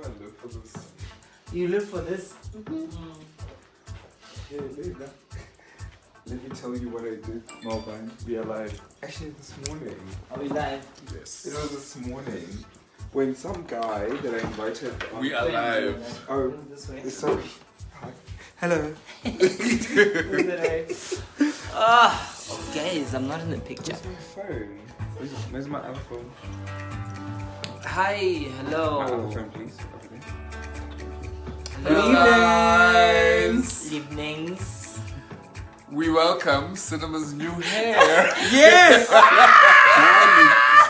I live for this. You live for this? Yeah, later. Let me tell you what I did, Melvin. We are live. Actually, this morning. Are we live? Yes. It was this morning when some guy that I invited. We are live. Oh, This way. sorry. Hi. Hello. Guys, I'm not in the picture. Where's my phone? Where's my other phone? Hi, hello. My other phone, please. Over there. Hello. Evenings. Evenings. We welcome Cinema's new hair. Yes!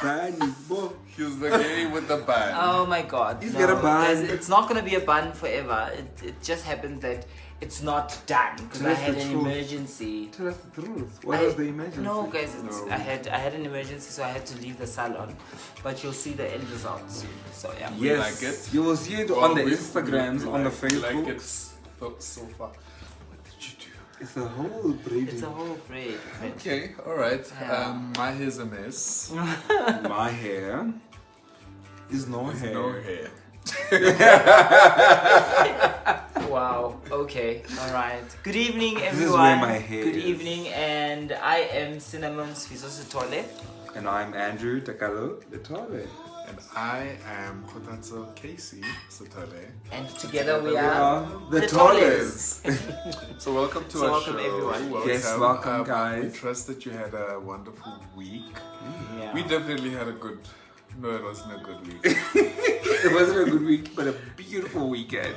Bunny, boy. He's the gay with the bun. Oh my god. He's got a bun. Guys, it's not gonna be a bun forever. It just happens that it's not done because Tell I us had the an truth. emergency. Tell us the truth. What was the emergency? No, guys, No. I had an emergency, so I had to leave the salon. But you'll see the end result soon. So yeah. We Yes, like it. you will see it Well, on the we- Instagrams, we on the like Facebook. it so far. What did you do? It's a whole braiding. It's a whole braid. Okay, alright. Yeah. My hair's a mess. My hair is no There's hair. no hair. Wow. Okay. All right. Good evening, everyone. This is where my hair Good is. evening, and I am Cinnamon Sfisositole. And I'm Andrew Takalo Letale. And I am Kotatso Casey Sotole. And together we We are are the the Tollers. So welcome to So our welcome show. everyone. Yes, welcome, guys. We trust that you had a wonderful week. Yeah. We definitely had a good. No, it wasn't a good week. It wasn't a good week, but a beautiful weekend.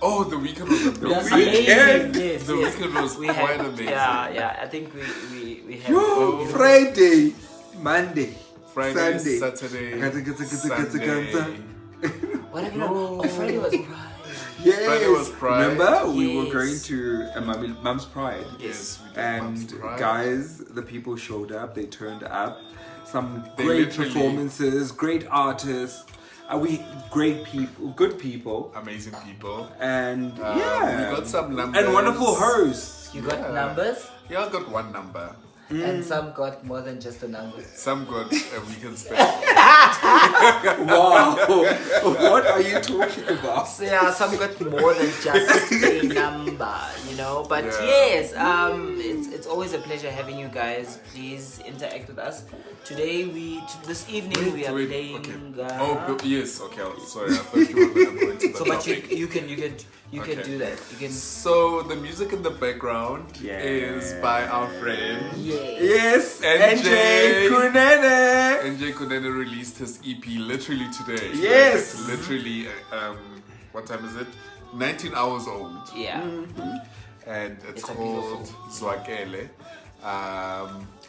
Oh, the weekend was That's amazing. amazing. Yes, The yes. weekend was We quite had, amazing. yeah. I think we had. Yo, Friday, Monday, Friday, Sunday. Saturday, Sunday. Sunday. What have you done? Oh, Friday was Pride. Yes. Friday was Pride. Remember, we were Yes. going to a Mum's Pride. Yes, we did And Mom's Pride. guys, the people showed up, they turned up. Some They great literally- performances, great artists. Great people, good people. Amazing people. And We yeah. got some numbers. And wonderful hosts. You got Yeah. numbers, Yeah, I got one number. and some got more than just a number. Some got a weekend special. Wow. What are you talking about? So yeah, some got more than just a number, you know. But Yeah. yes, it's always a pleasure having you guys. Please interact with us. Today this evening we are Wait, playing. okay. Oh, yes. Okay. Sorry, I thought you were going to go into the so but topic. you can Okay. do that. You can. So the music in the background Yeah. is by our friend Yeah. Yes, NJ. NJ Kunene. NJ Kunene released his EP literally today. Yes. Like, literally. What time is it? 19 hours old, Yeah. and it's It's a called Zwakele.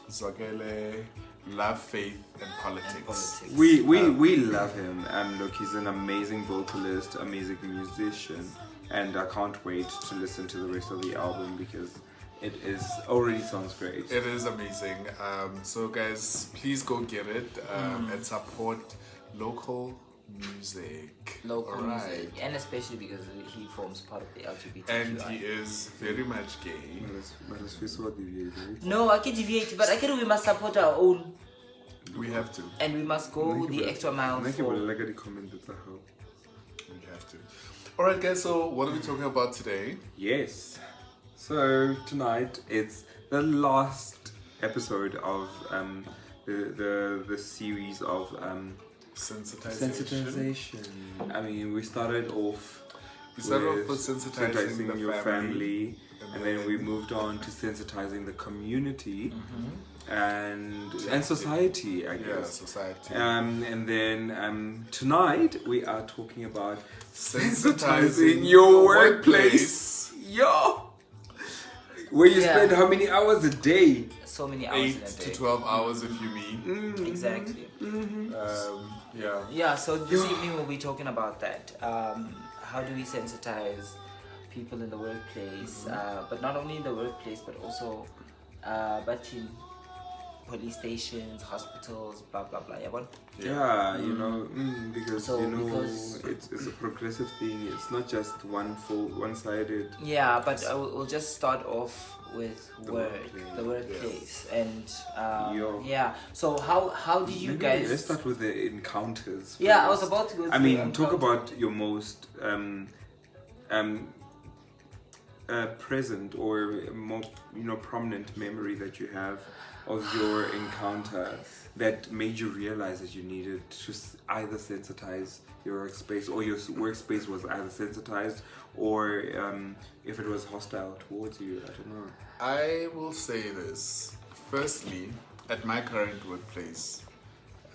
Zwakele, Love, Faith, and Politics. We love him, and look, he's an amazing vocalist, amazing musician, and I can't wait to listen to the rest of the album because it is already sounds great. It is amazing. So guys, please go get it and support local music. Local Alright. music, and especially because he forms part of the LGBTQ. And he is very much gay. Maar dat is veel zo deviated. No, I can deviate, but I can we must support our own, We have to. and we must go the extra mile Thank you for for. like the comment that I hope. We have to. Alright guys, so what are we talking about today? Yes. So tonight it's the last episode of the series of sensitization. I mean, we started off. We started off with sensitizing the your family, and and then we moved on to sensitizing the community and society, I Yeah, guess. society. And then tonight we are talking about Sensitizing sensitizing your workplace. workplace. Yo! Where you Yeah. spend how many hours a day? So many hours in 8 a to day. 12 hours if you mean. Exactly. Yeah. Yeah, so this evening we'll be talking about that. How do we sensitize people in the workplace? But not only in the workplace, but also but in police stations, hospitals, blah blah blah. Yeah, what? Yeah, you know, because So, you know because- it's a progressive thing. It's not just one-sided. Yeah, but we'll just start off with The work, workplace. the workplace, and Yo. yeah. So how did you Maybe guys? let's start with the encounters. Yeah, I was first. about to go. I to mean, the talk encounter. about your most present or more, you know, prominent memory that you have of your encounter that made you realize that you needed to either sensitize your workspace, or your workspace was either sensitized, or if it was hostile towards you. I don't know. I will say this. Firstly, at my current workplace,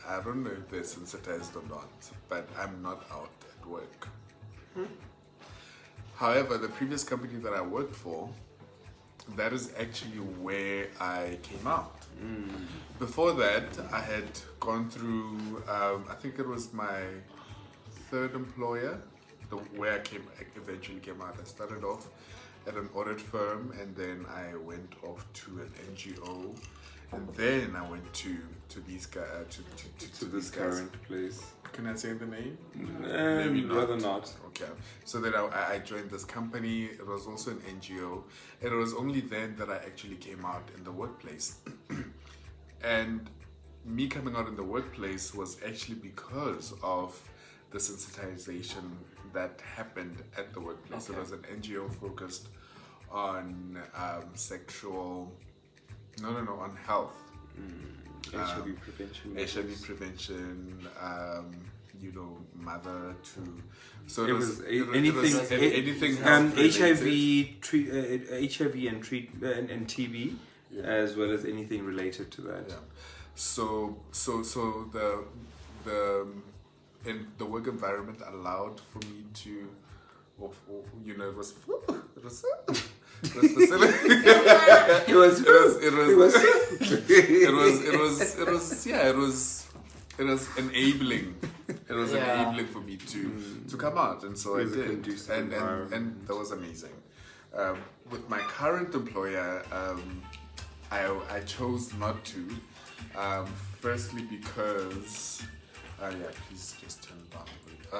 I don't know if they're sensitized or not, but I'm not out at work. However, the previous company that I worked for, that is actually where I came out. Before that, I had gone through, I think it was my third employer, where I eventually came out. I started off at an audit firm, and then I went off to an NGO, and then I went to these guys, To this current place. Can I say the name? Maybe not. Rather not. Okay. So then I joined this company. It was also an NGO. And it was only then that I actually came out in the workplace. And me coming out in the workplace was actually because of the sensitization that happened at the workplace. Okay. It was an NGO focused on on health. HIV prevention. HIV prevention, mother to. So It was anything health HIV, related. HIV and and TB, as well as anything related to that. Yeah. So the work environment allowed for me to, it was enabling. It was enabling for me to come out, and so I It was a did, conducive and environment. that was amazing. With my current employer, I chose not to. Firstly, because please just turn it down.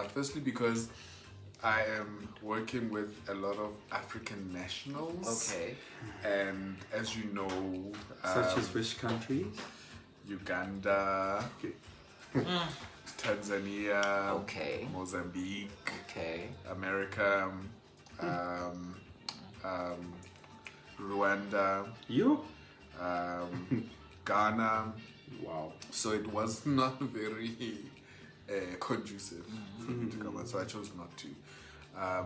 Firstly, because I am working with a lot of African nationals. Okay. And as you know, Such as which countries? Uganda, Tanzania, Okay. Mozambique, Okay. America, Rwanda, You? Ghana. Wow. So it was not very conducive for me to come out, so I chose not to.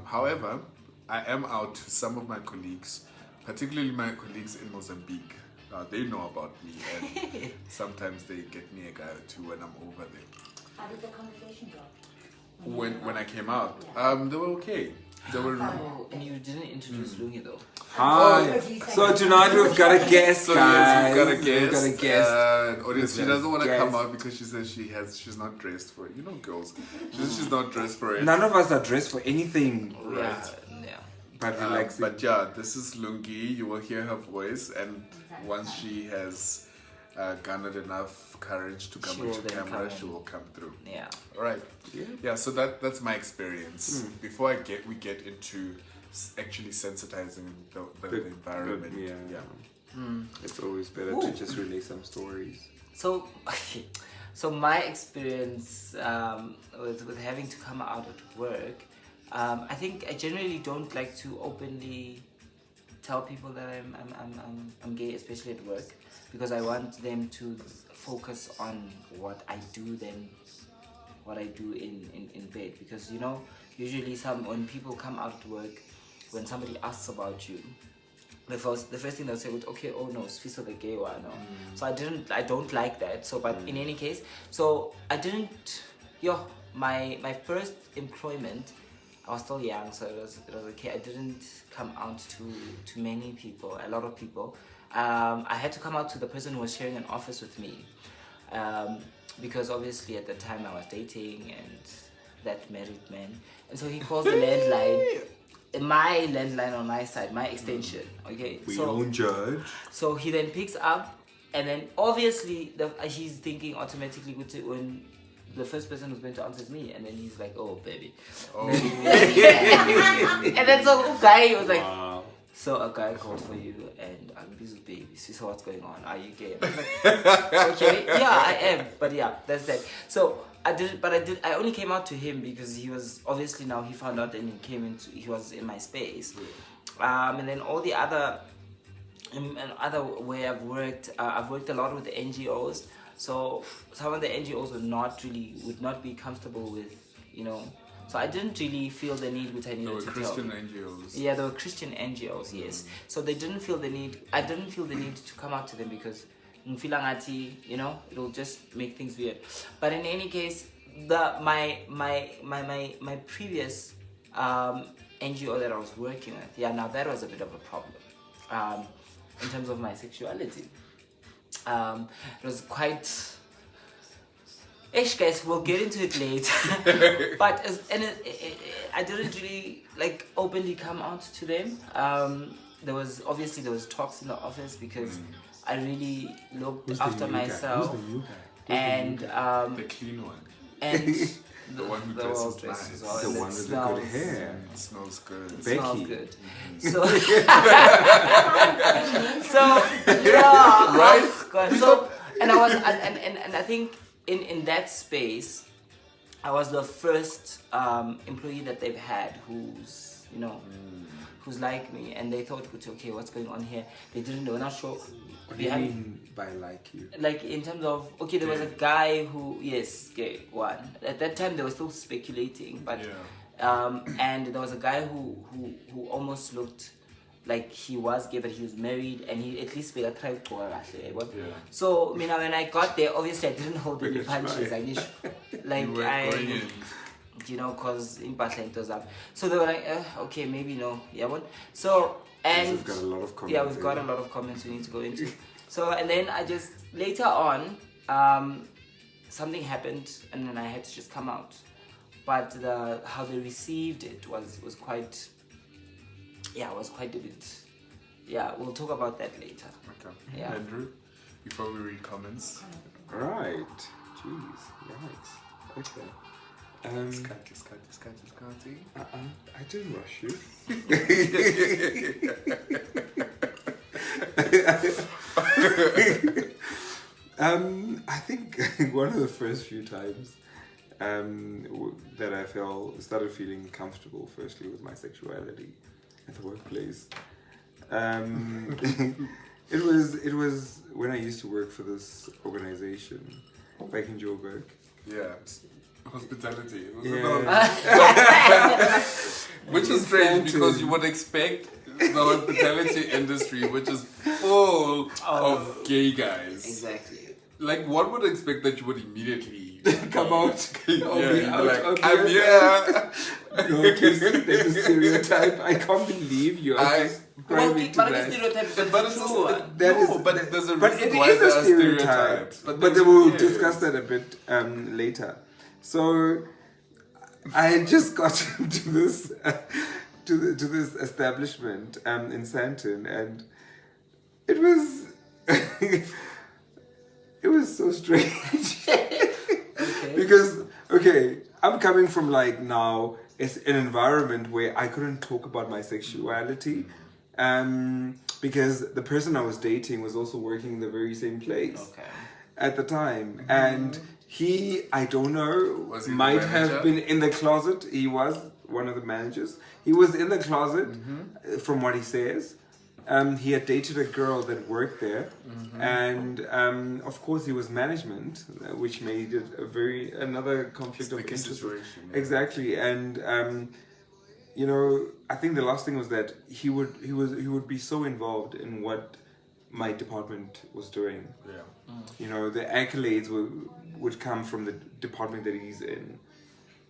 However, I am out to some of my colleagues, particularly my colleagues in Mozambique. They know about me, and sometimes they get me a guy or two when I'm over there. How did the conversation go? When I came out, they were okay. They were. Oh, and you didn't introduce Lungi though. Hi. So tonight we've got a guest, So guys. yes, we've got a guest. We've got a guest. Audience, she We've got a doesn't want to guest. come out because she says she's not dressed for it. You know, girls. She says she's not dressed for it. None of us are dressed for anything, Yeah. Yeah. but we like But yeah, this is Lungi. You will hear her voice, and once she has garnered enough courage to come She will into then camera, come she in. will come through. Yeah. All right. Yeah. Yeah. So that's my experience. Before we get into actually sensitizing the environment. It's always better to just relay some stories. So, so my experience with having to come out at work, I think I generally don't like to openly tell people that I'm gay, especially at work, because I want them to focus on what I do than what I do in bed. Because usually when people come out at work, when somebody asks about you, the first thing they'll say is, okay, oh no, Sfiso the gay one. No. So I don't like that. So, but in any case, so I didn't, my first employment, I was still young, so it was okay. I didn't come out to many people, a lot of people. I had to come out to the person who was sharing an office with me, because obviously at the time I was dating and that married man, and so he calls the landline. My landline on my side, my extension. Okay, We so don't judge. so he then picks up, And then obviously he's thinking automatically when the first person who's going to answer is me, and then he's like, "Oh, baby." Oh. And then so guy was like, Wow. "So a guy called for you, and I'm busy with baby. So what's going on? Are you gay?" I was like, "Okay, yeah, I am." But yeah, that's that. So I only came out to him because he was obviously now he found out and he was in my space. And then all the other way I've worked a lot with the NGOs. So some of the NGOs would not be comfortable with, so I didn't really feel the need which I needed to tell. Christian NGOs. Yeah, they were Christian NGOs, yes. So they didn't feel the need. I didn't feel the need to come out to them because it'll just make things weird. But in any case, my previous NGO that I was working with, now that was a bit of a problem in terms of my sexuality. It was quite. Guys, we'll get into it later. But I didn't really openly come out to them. There was talks in the office because I really looked after myself. Who's the new guy? And the clean one. And The one who dresses nice. The one with the good hair. It smells good. It Becky. smells good. So, yeah, Right? God. So, and I was, and I think in that space, I was the first employee that they've had who's like me, and they thought, okay, what's going on here? They were not sure. What do you mean by like you? Like in terms of, okay, there was a guy who, yes, gay, one. At that time, they were still speculating, but and there was a guy who almost looked like he was gay, but he was married, and he at least tried to. So, when I got there, obviously I didn't hold any punches. Because in Basel it was up. So they were like, okay, maybe no, yeah, what? So, and we've got a lot of comments. Yeah, we've got a lot of comments we need to go into. So, and then I just later on, something happened, and then I had to just come out. But how they received it was quite, was quite a bit. Yeah, we'll talk about that later. Okay. Yeah. Andrew, before we read comments. Right. Jeez. Yikes. Okay. Scotty. I didn't rush you. I think one of the first few times that I started feeling comfortable, firstly with my sexuality at the workplace. It was when I used to work for this organization back in Joburg. Yeah. Hospitality. Yeah. Which is strange because you would expect the hospitality industry, which is full of gay guys. Exactly. Like, one would expect that you would immediately Come out. I'm here. No, there's a stereotype. I can't believe you. But it's stereotype. But it's But there's a but reason it why is there a are stereotype. stereotypes. But then then we'll yes. discuss that a bit later. So I just got into this to this establishment in Sandton, and it was it was so strange. Because I'm coming from now it's an environment where I couldn't talk about my sexuality. Because the person I was dating was also working in the very same place at the time. And he, I don't know, might have been in the closet. He was one of the managers. He was in the closet, from what he says. He had dated a girl that worked there. And of course he was management, which made it another conflict of interest. Situation, yeah. Exactly. And I think the last thing was that he would be so involved in what my department was doing. Yeah. The accolades would come from the department that he's in.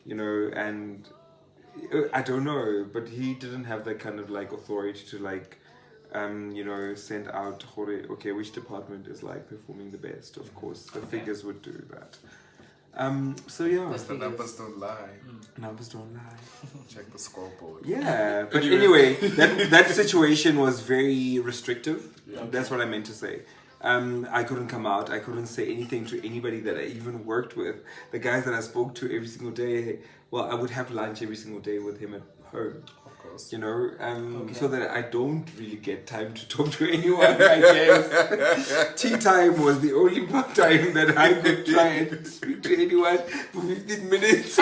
And I don't know, but he didn't have that kind of authority to send out which department is performing the best. Of course, the figures would do that. So yeah, The numbers don't lie. Numbers don't lie. Check the scoreboard. Yeah, but anyway, that situation was very restrictive. Yeah. That's what I meant to say. I couldn't come out. I couldn't say anything to anybody that I even worked with. The guys that I spoke to every single day, well, I would have lunch every single day with him at home. Of course. You know, so that I don't really get time to talk to anyone, I guess. Tea time was the only time that I could try and speak to anyone for 15 minutes.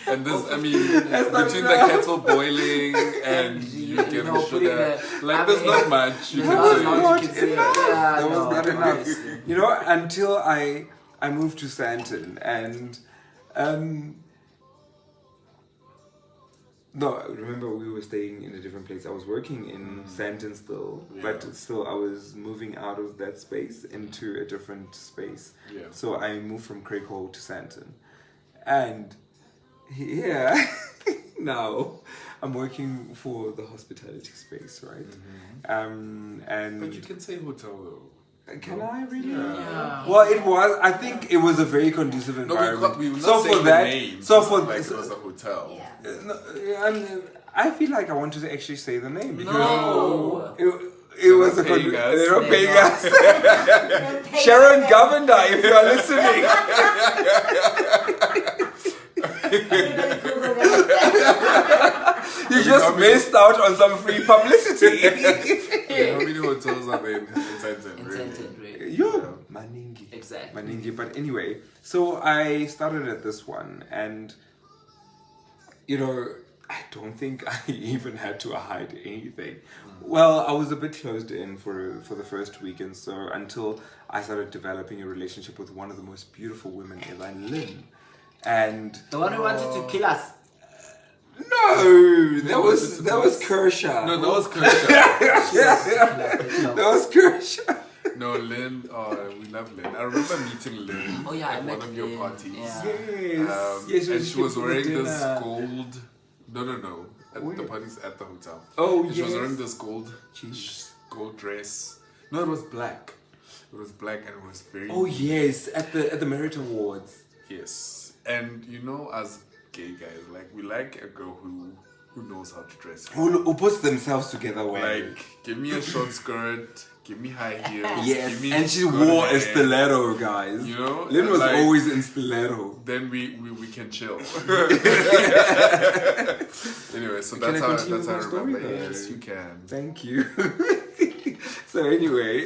And this, I mean, between the kettle boiling and you giving sugar, like there's not much you There was can not say. enough. Yeah, There was not enough. obviously. You know, until I moved to Santon and no, remember we were staying in a different place. I was working in Santon still, but still I was moving out of that space into a different space. Yeah. So I moved from Craig Hall to Santon. And yeah, now I'm working for the hospitality space, right? And But you can say hotel though. can I really? Yeah. Well, I think it was a very conducive No, environment. we were not so saying for that, the name. so for like it was a hotel. Yeah. I feel like I want to actually say the name because No. it was not paying us. they're not They're paying not. us. Sharon Governor, if you are listening. Everybody Google that. You just missed out on some free publicity. How many hotels are there in Santon? Incentive, really. Yo, Maningi. Exactly. Maningi. But anyway, so I started at this one, and you know, I don't think I even had to hide anything. Well, I was a bit closed in for the first week, and so until I started developing a relationship with one of the most beautiful women ever, Lynn. And The one who wanted to kill us. no, that was Kershaw. No, that was Kershaw. That was Kershaw. No, Lynn, we love Lynn. I remember meeting Lynn Oh yeah, I at met one of your Lynn. parties. Yeah. Yes, And she was wearing this dinner. gold. No. At Where? the parties at the hotel. Oh, She was yes. wearing this gold dress. No, it was black. It was black and it was very. Oh yes, at the Merit Awards. Yes. And you know, as gay guys, like we like a girl who knows how to dress. Who puts themselves together well. Like, give me a short skirt, give me high heels. Yes, give me and she good wore a hair. stiletto, guys. You know, Lynn was like, always in stiletto. Then we can chill. Anyway, so Can I that's continue how I my story, remember. though? Yes, you can. Thank you. So anyway,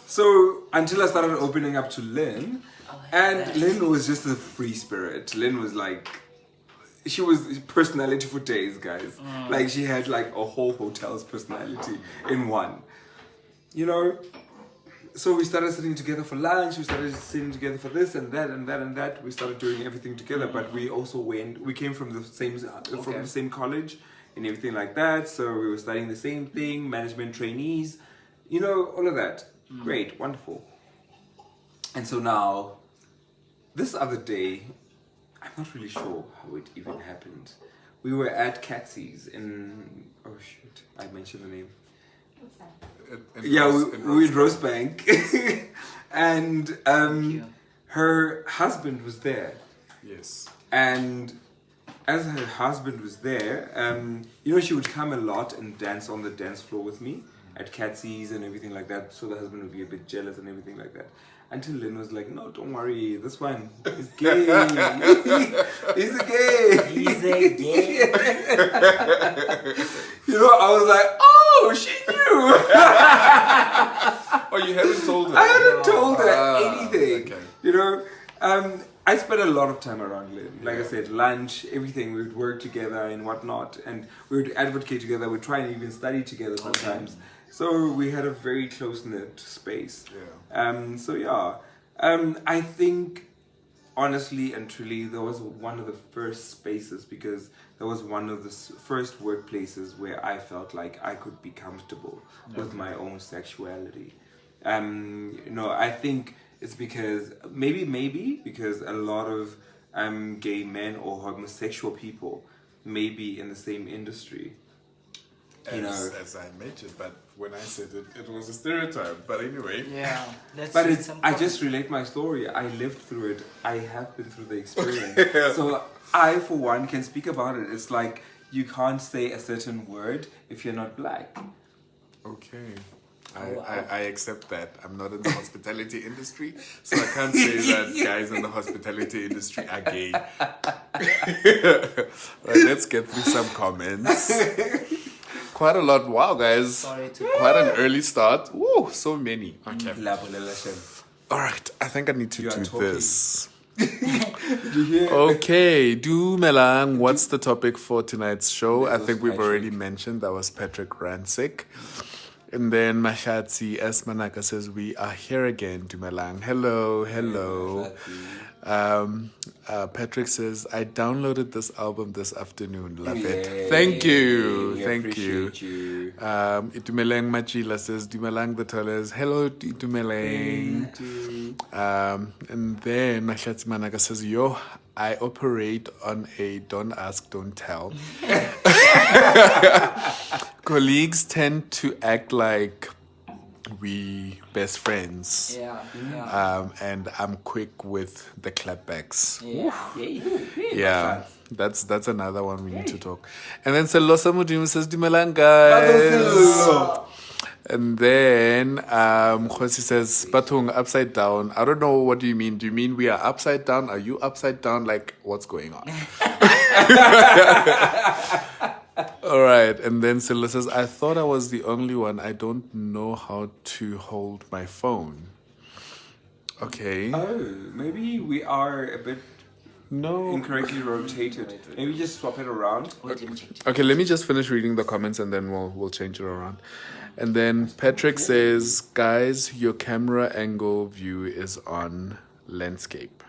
so until I started opening up to Lynn, and Lynn was just a free spirit. Lynn was like, she was personality for days, guys. Like she had like a whole hotel's personality in one. You know. So we started sitting together for lunch. We started sitting together for this and that and that and that. We started doing everything together. But we also we came from the same college and everything like that. So we were studying the same thing, management trainees, you know, all of that. Great, wonderful. And so now, this other day, I'm not really sure how it even happened. We were at Catsy's in, oh shoot, I mentioned the name. What's that? Yeah, we in Rosebank. And her husband was there. Yes. And as her husband was there, you know, she would come a lot and dance on the dance floor with me at Catsy's and everything like that. So the husband would be a bit jealous and everything like that. Until Lynn was like, no, don't worry, this one is gay. He's a gay. He's a gay. You know, I was like, oh, she knew. Oh, you haven't told her? I hadn't told her anything. Okay. You know, I spent a lot of time around Lynn. Like I said, lunch, everything. We would work together and whatnot. And we would advocate together. We'd try and even study together sometimes. So we had a very close-knit space. Yeah. So yeah, I think honestly and truly, that was one of the first spaces because that was one of the first workplaces where I felt like I could be comfortable with my own sexuality. You know, I think it's because maybe because a lot of gay men or homosexual people may be in the same industry. You know, as I mentioned, but when I said it, it was a stereotype. But anyway. Yeah. but it's, I just relate my story. I lived through it. I have been through the experience. So I, for one, can speak about it. It's like you can't say a certain word if you're not black. Okay. Oh, I accept that. I'm not in the hospitality industry, so I can't say that guys in the hospitality industry are gay. Right, let's get through some comments. Quite a lot. Wow, guys. Sorry to Quite an early start. Woo, so many. Okay. Labolela Shem. All right. I think I need to You are do talking. this. Did you hear? Okay, Dumelang, what's the topic for tonight's show? I That was think we've Patrick. already mentioned that was Patrick Rancic. And then Mashatsi S. Manaka says, we are here again, Dumelang. Hello, hello. Patrick says, I downloaded this album this afternoon. Love it. Yay. Thank you. We Thank you. appreciate you. Itumeleng Machila says, Dumelang the Tallers. Hello, Itumeleng. And then Mashatsi Manaka says, yo, I operate on a don't ask, don't tell. Colleagues tend to act like we best friends. yeah. And I'm quick with the clapbacks. Yeah. Yeah, that's another one we need to talk. And then Selosa Mudimu says, Dumelang guys. And then Khosi says, Batung, upside down. I don't know, what do you mean? Do you mean we are upside down? Are you upside down? Like, what's going on? All right. And then Silla says, I thought I was the only one. I don't know how to hold my phone. Okay. Oh, maybe we are a bit No. incorrectly rotated. Maybe just swap it around. Wait, let me change it. Okay, let me just finish reading the comments and then we'll change it around. And then Patrick says, guys, your camera angle view is on landscape.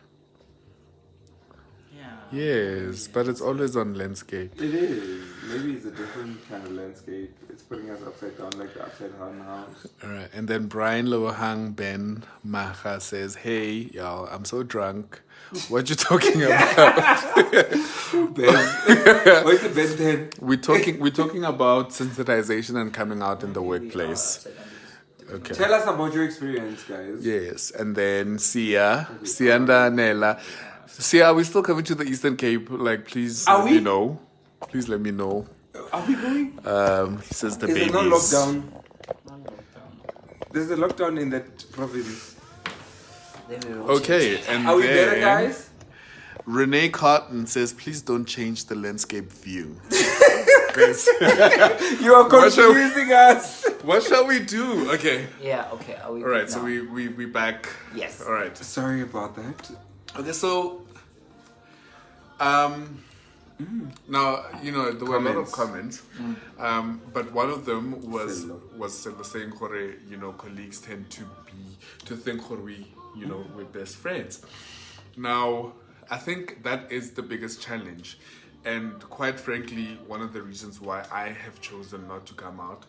Yeah. Yes, but it's always on landscape. It is. Maybe it's a different kind of landscape. It's putting us upside down, like the upside down house. All right. And then Brian Lohan Ben Maha says, hey, y'all, I'm so drunk. What you talking about? Ben. What's the Ben then? We're talking about sensitization and coming out in the workplace. Okay. Tell us about your experience, guys. Yes, and then Sianda Nela. Sia, are we still coming to the Eastern Cape? Like, please Are let we? me know. Please let me know. Are we going? He says the Is babies. there no lockdown? There's a lockdown in that province. Then we will Okay, and Are we then better, guys? Renee Cotton says, please don't change the landscape view. Guys, You are What shall we- confusing us. what shall we do? Okay. Yeah, okay. Are we All right, good so now? we back. Yes. All right. Sorry about that. Okay, so now there were a lot of comments, but one of them was saying, colleagues tend to think we're best friends. Now, I think that is the biggest challenge, and quite frankly, one of the reasons why I have chosen not to come out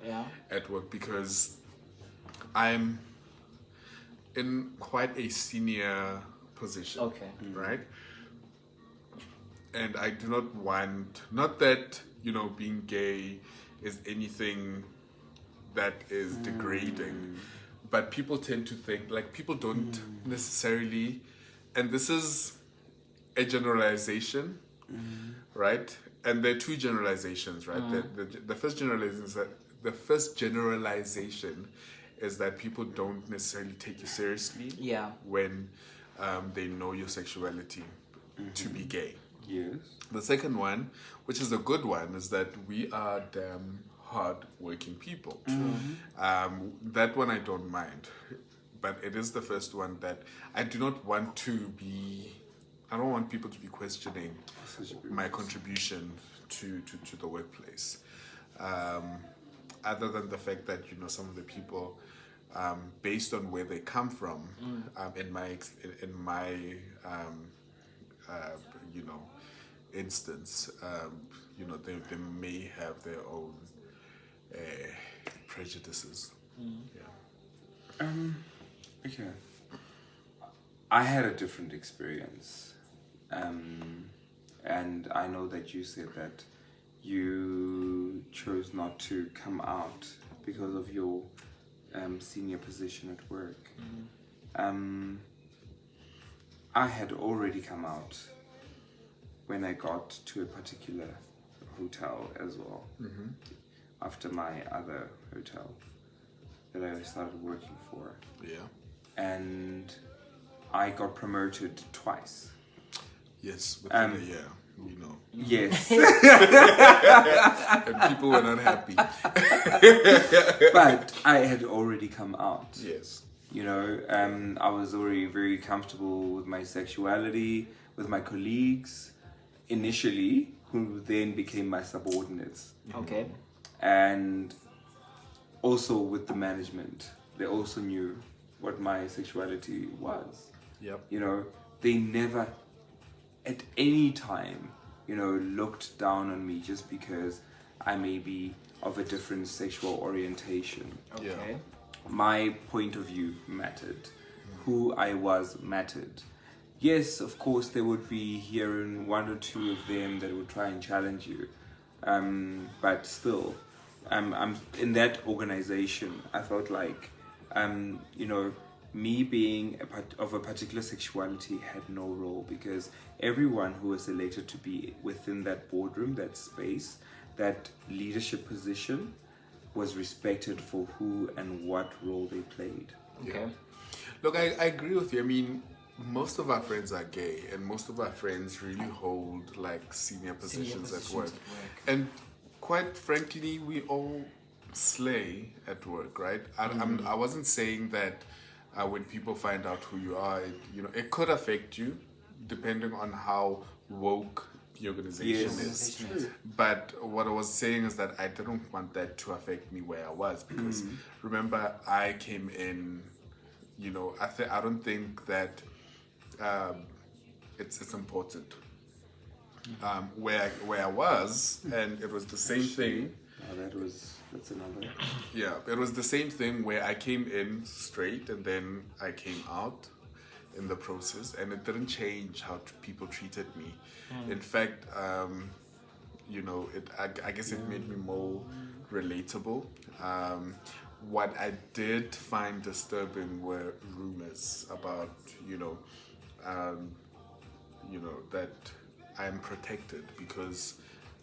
at work, because I'm in quite a senior position. Okay. Right? And I do not want, not that, being gay is anything that is degrading, but people tend to think, like, people don't necessarily, and this is a generalization, right? And there are two generalizations, right? The first generalization is that people don't necessarily take you seriously when they know your sexuality to be gay. Yes. The second one, which is a good one, is that we are damn hard-working people. That one I don't mind, but it is the first one that I do not want to be. I don't want people to be questioning my contribution to the workplace. Other than the fact that some of the people, based on where they come from, in my instance, they may have their own prejudices. Okay. I had a different experience. And I know that you said that you chose not to come out because of your senior position at work. I had already come out when I got to a particular hotel as well, after my other hotel. that I started working for, Yeah. and I got promoted twice. Yes, within a year, we know. Yes. And people were not happy. But I had already come out. Yes. You know, I was already very comfortable with my sexuality, with my colleagues, initially, who then became my subordinates. Okay. And also with the management. They also knew what my sexuality was. Yep. You know, they never at any time, you know, looked down on me just because I may be of a different sexual orientation. Okay. Yeah. My point of view mattered. Who I was mattered. Yes, of course, there would be here and one or two of them that would try and challenge you. But still, I'm in that organization. I felt like, you know, me being of a particular sexuality had no role, because everyone who was elected to be within that boardroom, that space, that leadership position, was respected for who and what role they played. Okay. Look, I agree with you. I mean, most of our friends are gay, and most of our friends really hold like senior positions at work. And quite frankly, we all slay at work, right? I wasn't saying that when people find out who you are, it could affect you depending on how woke the organization Yes. is. But what I was saying is that I didn't want that to affect me where I was, because remember, I came in, I don't think that it's important. Where I was, and it was the same thing. That's another. Yeah, it was the same thing where I came in straight and then I came out in the process, and it didn't change how people treated me. In fact, I guess it made me more relatable. What I did find disturbing were rumors about, that I'm protected because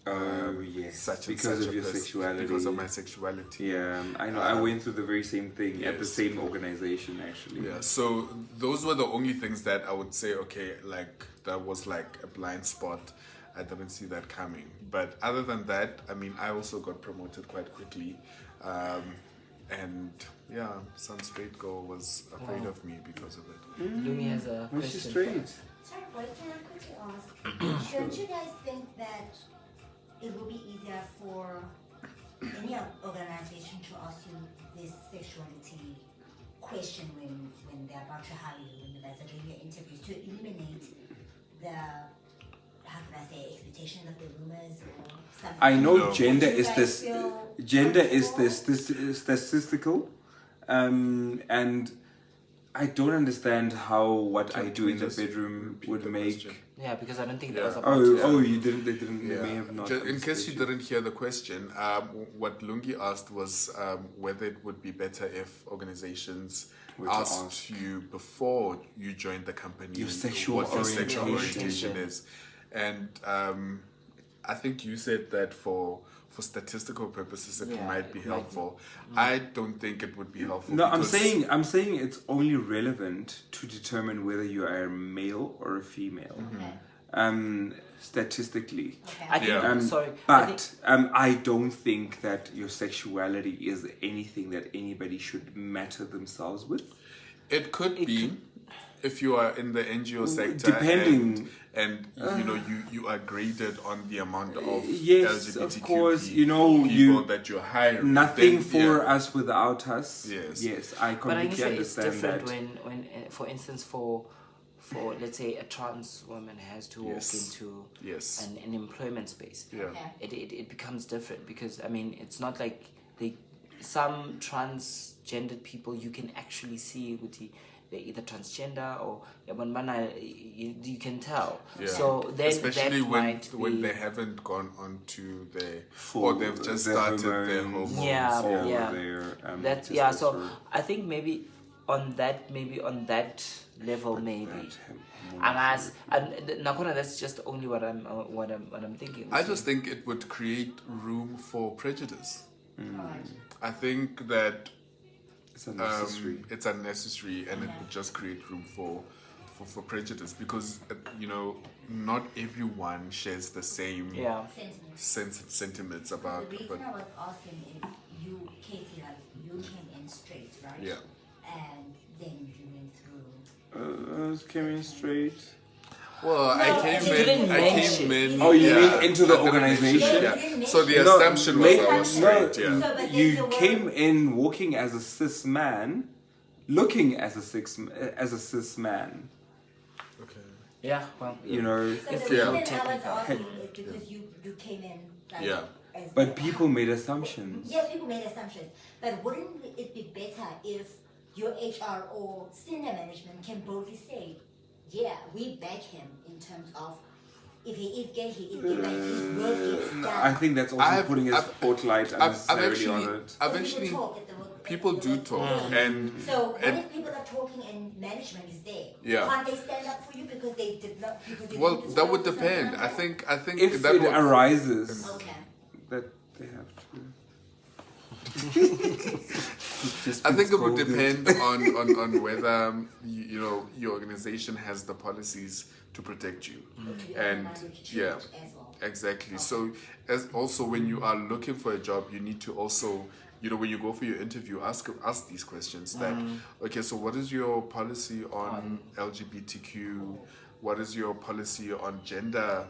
Yes, such and because such of a your person, sexuality. because of my sexuality. Yeah, I know. I went through the very same thing at the Yes. same organization, actually. Yeah, so those were the only things that I would say, okay, like that was like a blind spot. I didn't see that coming. But other than that, I mean, I also got promoted quite quickly. And yeah, some straight girl was afraid of me because of it. Lumi has a Was she question. straight? Sorry, boys, can I quickly ask? Don't you guys think that it will be easier for any organization to ask you this sexuality question when they're about to hire you, when you guys are doing your interviews, to eliminate the, how can I say, expectations of the rumors or something? I know No. gender Would you is guys this. feel Gender is comfortable? this statistical, and I don't understand how what I Can do we in the just bedroom repeat would the make. question? Yeah, because I don't think that Yeah. was about You didn't. They didn't. They may have not. In case you understood didn't hear the question, what Lungi asked was whether it would be better if organizations Were to asked ask. you before you joined the company Your sexual what your sexual orientation. orientation is. And I think you said that for statistical purposes it Yeah, might be it might be. helpful. I don't think it would be helpful. No, I'm because- saying it's only relevant to determine whether you are a male or a female. Statistically. Okay. I think, Yeah. sorry. I think, But I don't think that your sexuality is anything that anybody should matter themselves with. It could be if you are in the NGO sector, depending. and you are graded on the amount of Yes, of LGBTQ course, people that you're hiring. Nothing then, for yeah. us without us. Yes. Yes, I but I completely think it's understand different that. when for instance, for let's say a trans woman has to walk Yes. into Yes. an employment space. Yeah. Okay. It becomes different because I mean it's not like some transgendered people you can actually see with they're either transgender or you can tell. Yeah. So then especially that might when be, they haven't gone on to their For or they've just their started their hormones hormones. Yeah, or yeah. their, that's so testosterone. I think maybe on that level maybe. That And as and Nakona, that's just only what I'm thinking. I just think it would create room for prejudice. Mm. Alright. I think that It's unnecessary. it's unnecessary, and it would just create room for prejudice, because not everyone shares the same sentiments about. The reason I was asking is you, Casey, like you came in straight, right? Yeah. And then you went through. Came in straight. Well, I came in. Oh, you mean into the I didn't organization? mention, Yeah. Yeah. So the assumption was I was straight. So, Yeah. but then You were- came in walking as a cis man, looking as a cis man. Okay. Yeah, well, You know, So If the you're reason I was technical. asking is because you came in like Yeah. as but people made assumptions. Yeah, people made assumptions. But wouldn't it be better if your HR or senior management can boldly say, yeah, we back him in terms of if he is gay, he is gay, like his work is done. I think that's also I've- putting a I've- spotlight unnecessarily on it. I've People actually, talk at the work- people at the do work- talk, and So what and if people are talking and management is there? Yeah. Can't they stand up for you because they did not? Because they well, didn't that would disclose something depend. like I think If that it would. arises, Okay. that they have to. Just I be think it would scolded. depend on whether your organization has the policies to protect you, and yeah, As well. exactly. So as also when you are looking for a job, you need to also when you go for your interview, ask these questions. That okay, so what is your policy on LGBTQ? What is your policy on gender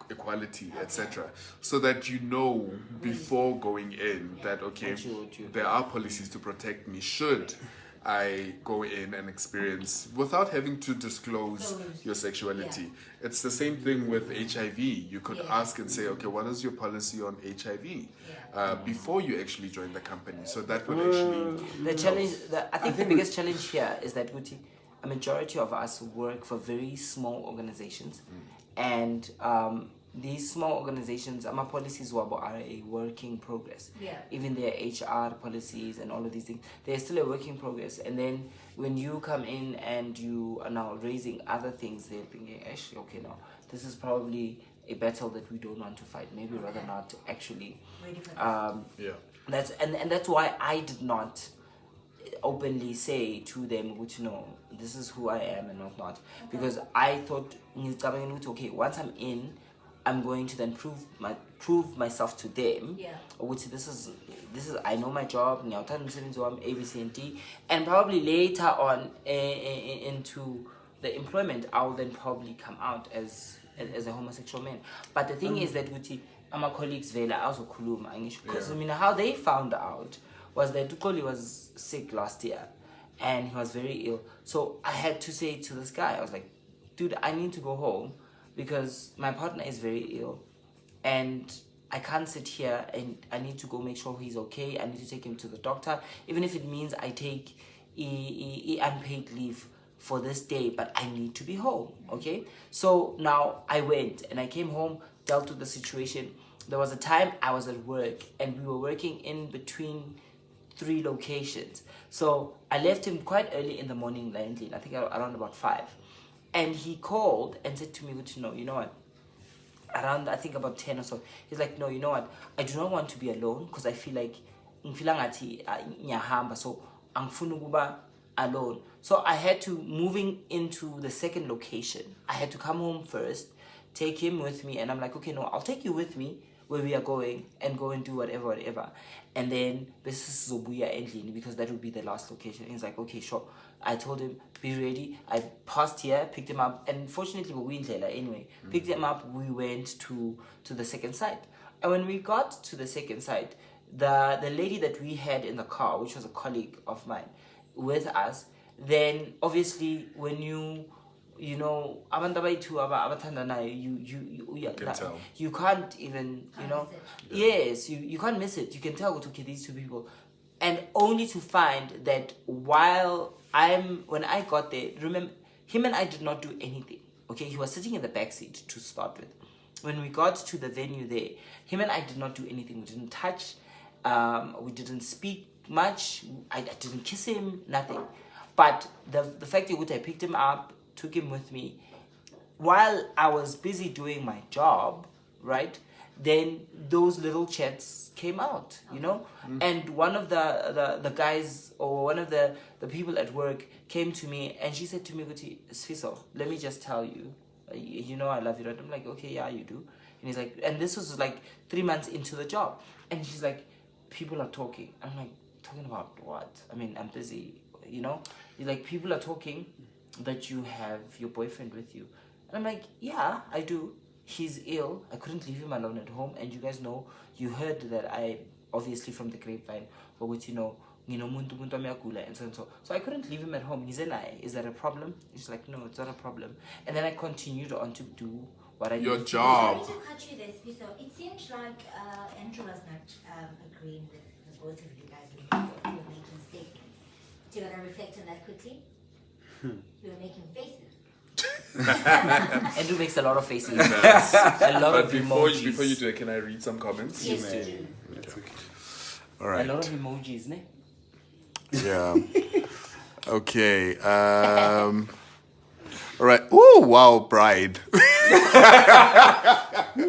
equality, etc., so that you know before going in that okay, there are policies to protect me should I go in and experience without having to disclose your sexuality. It's the same thing with HIV. You could ask and say, okay, what is your policy on HIV before you actually join the company? So that would actually the challenge, I think the biggest challenge here is that a majority of us work for very small organizations, and these small organizations, our policies are a work in progress. Yeah. Even their HR policies and all of these things, they're still a work in progress. And then when you come in and you are now raising other things, they're thinking, actually, okay, no, this is probably a battle that we don't want to fight. Maybe rather not actually. Ready for this. And that's why I did not openly say to them, this is who I am and whatnot, because I thought, okay, once I'm in, I'm going to then prove myself to them. Yeah. Which this is I know my job, ABC and D, and probably later on into the employment, I'll then probably come out as a homosexual man. But the thing is that my colleagues also because how they found out was that Tukoli was sick last year and he was very ill. So I had to say to this guy, I was like, dude, I need to go home because my partner is very ill and I can't sit here, and I need to go make sure he's okay. I need to take him to the doctor, even if it means I take unpaid leave for this day, but I need to be home, okay? So now I went and I came home, dealt with the situation. There was a time I was at work and we were working in between 3 locations. So I left him quite early in the morning, I think around about 5. And he called and said to me, you know what? Around, I think about 10 or so. He's like, no, you know what? I do not want to be alone because I feel like so I'm alone. So I had to, moving into the second location, I had to come home first, take him with me, and I'm like, okay, no, I'll take you with me where we are going and go and do whatever. And then this is Zobuya Endlini because that would be the last location. And he's like, okay, sure. I told him, be ready. I passed here, picked him up, and fortunately we went there anyway. Picked him up, we went to the second site. And when we got to the second site, the lady that we had in the car, which was a colleague of mine, with us, then obviously when you abantu abayithu abathandanayo, you can't even, yes, you can't miss it. You can tell, okay, these 2 people. And only to find that when I got there, remember, him and I did not do anything, okay? He was sitting in the back seat to start with. When we got to the venue there, him and I did not do anything. We didn't touch, we didn't speak much, I didn't kiss him, nothing. But the fact that I picked him up, took him with me, while I was busy doing my job, right? then those little chats came out, you know. And one of the guys, or one of the people at work, came to me and she said to me, Sfiso, let me just tell you, you know I love you, right? I'm like, okay, yeah, you do. And he's like, and this was like 3 months into the job, and she's like, people are talking. I'm like, talking about what? I mean, I'm busy, you know. He's like, people are talking that you have your boyfriend with you. And I'm like, yeah, I do. He's ill. I couldn't leave him alone at home. And you guys know, you heard that I, obviously from the grapevine, but with, you know, and so and so. So I couldn't leave him at home. He said, is that a problem? He's like, no, it's not a problem. And then I continued on to do what I Your needed to job. Sorry to cut you there, Spiso. It seems like Andrew was not agreeing with the both of you guys when you were making statements. Do you want to reflect on that quickly? You were making faces. Andrew makes a lot of faces. A lot But of before emojis. you do it, can I read some comments? Yes, you do. That's okay. All A right. lot of emojis, ne? Yeah. Okay. All right. Oh wow, bride.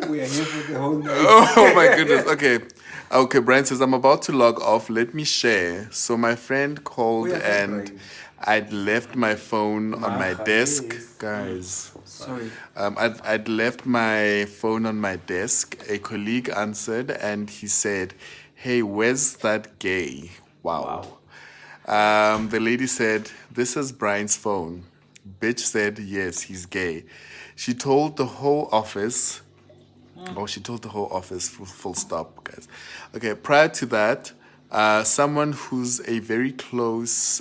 We are here for the whole night. Oh my goodness. Okay. Okay, Brian says, I'm about to log off. Let me share. So my friend called Oh, yeah, and Brian. I'd left my phone on my Maja, desk. yes. Guys. Sorry. I'd left my phone on my desk. A colleague answered and he said, hey, where's that gay? Wow. The lady said, this is Brian's phone. Bitch said, yes, he's gay. She told the whole office. Oh, she told the whole office, full stop, guys. Okay, prior to that, someone who's a very close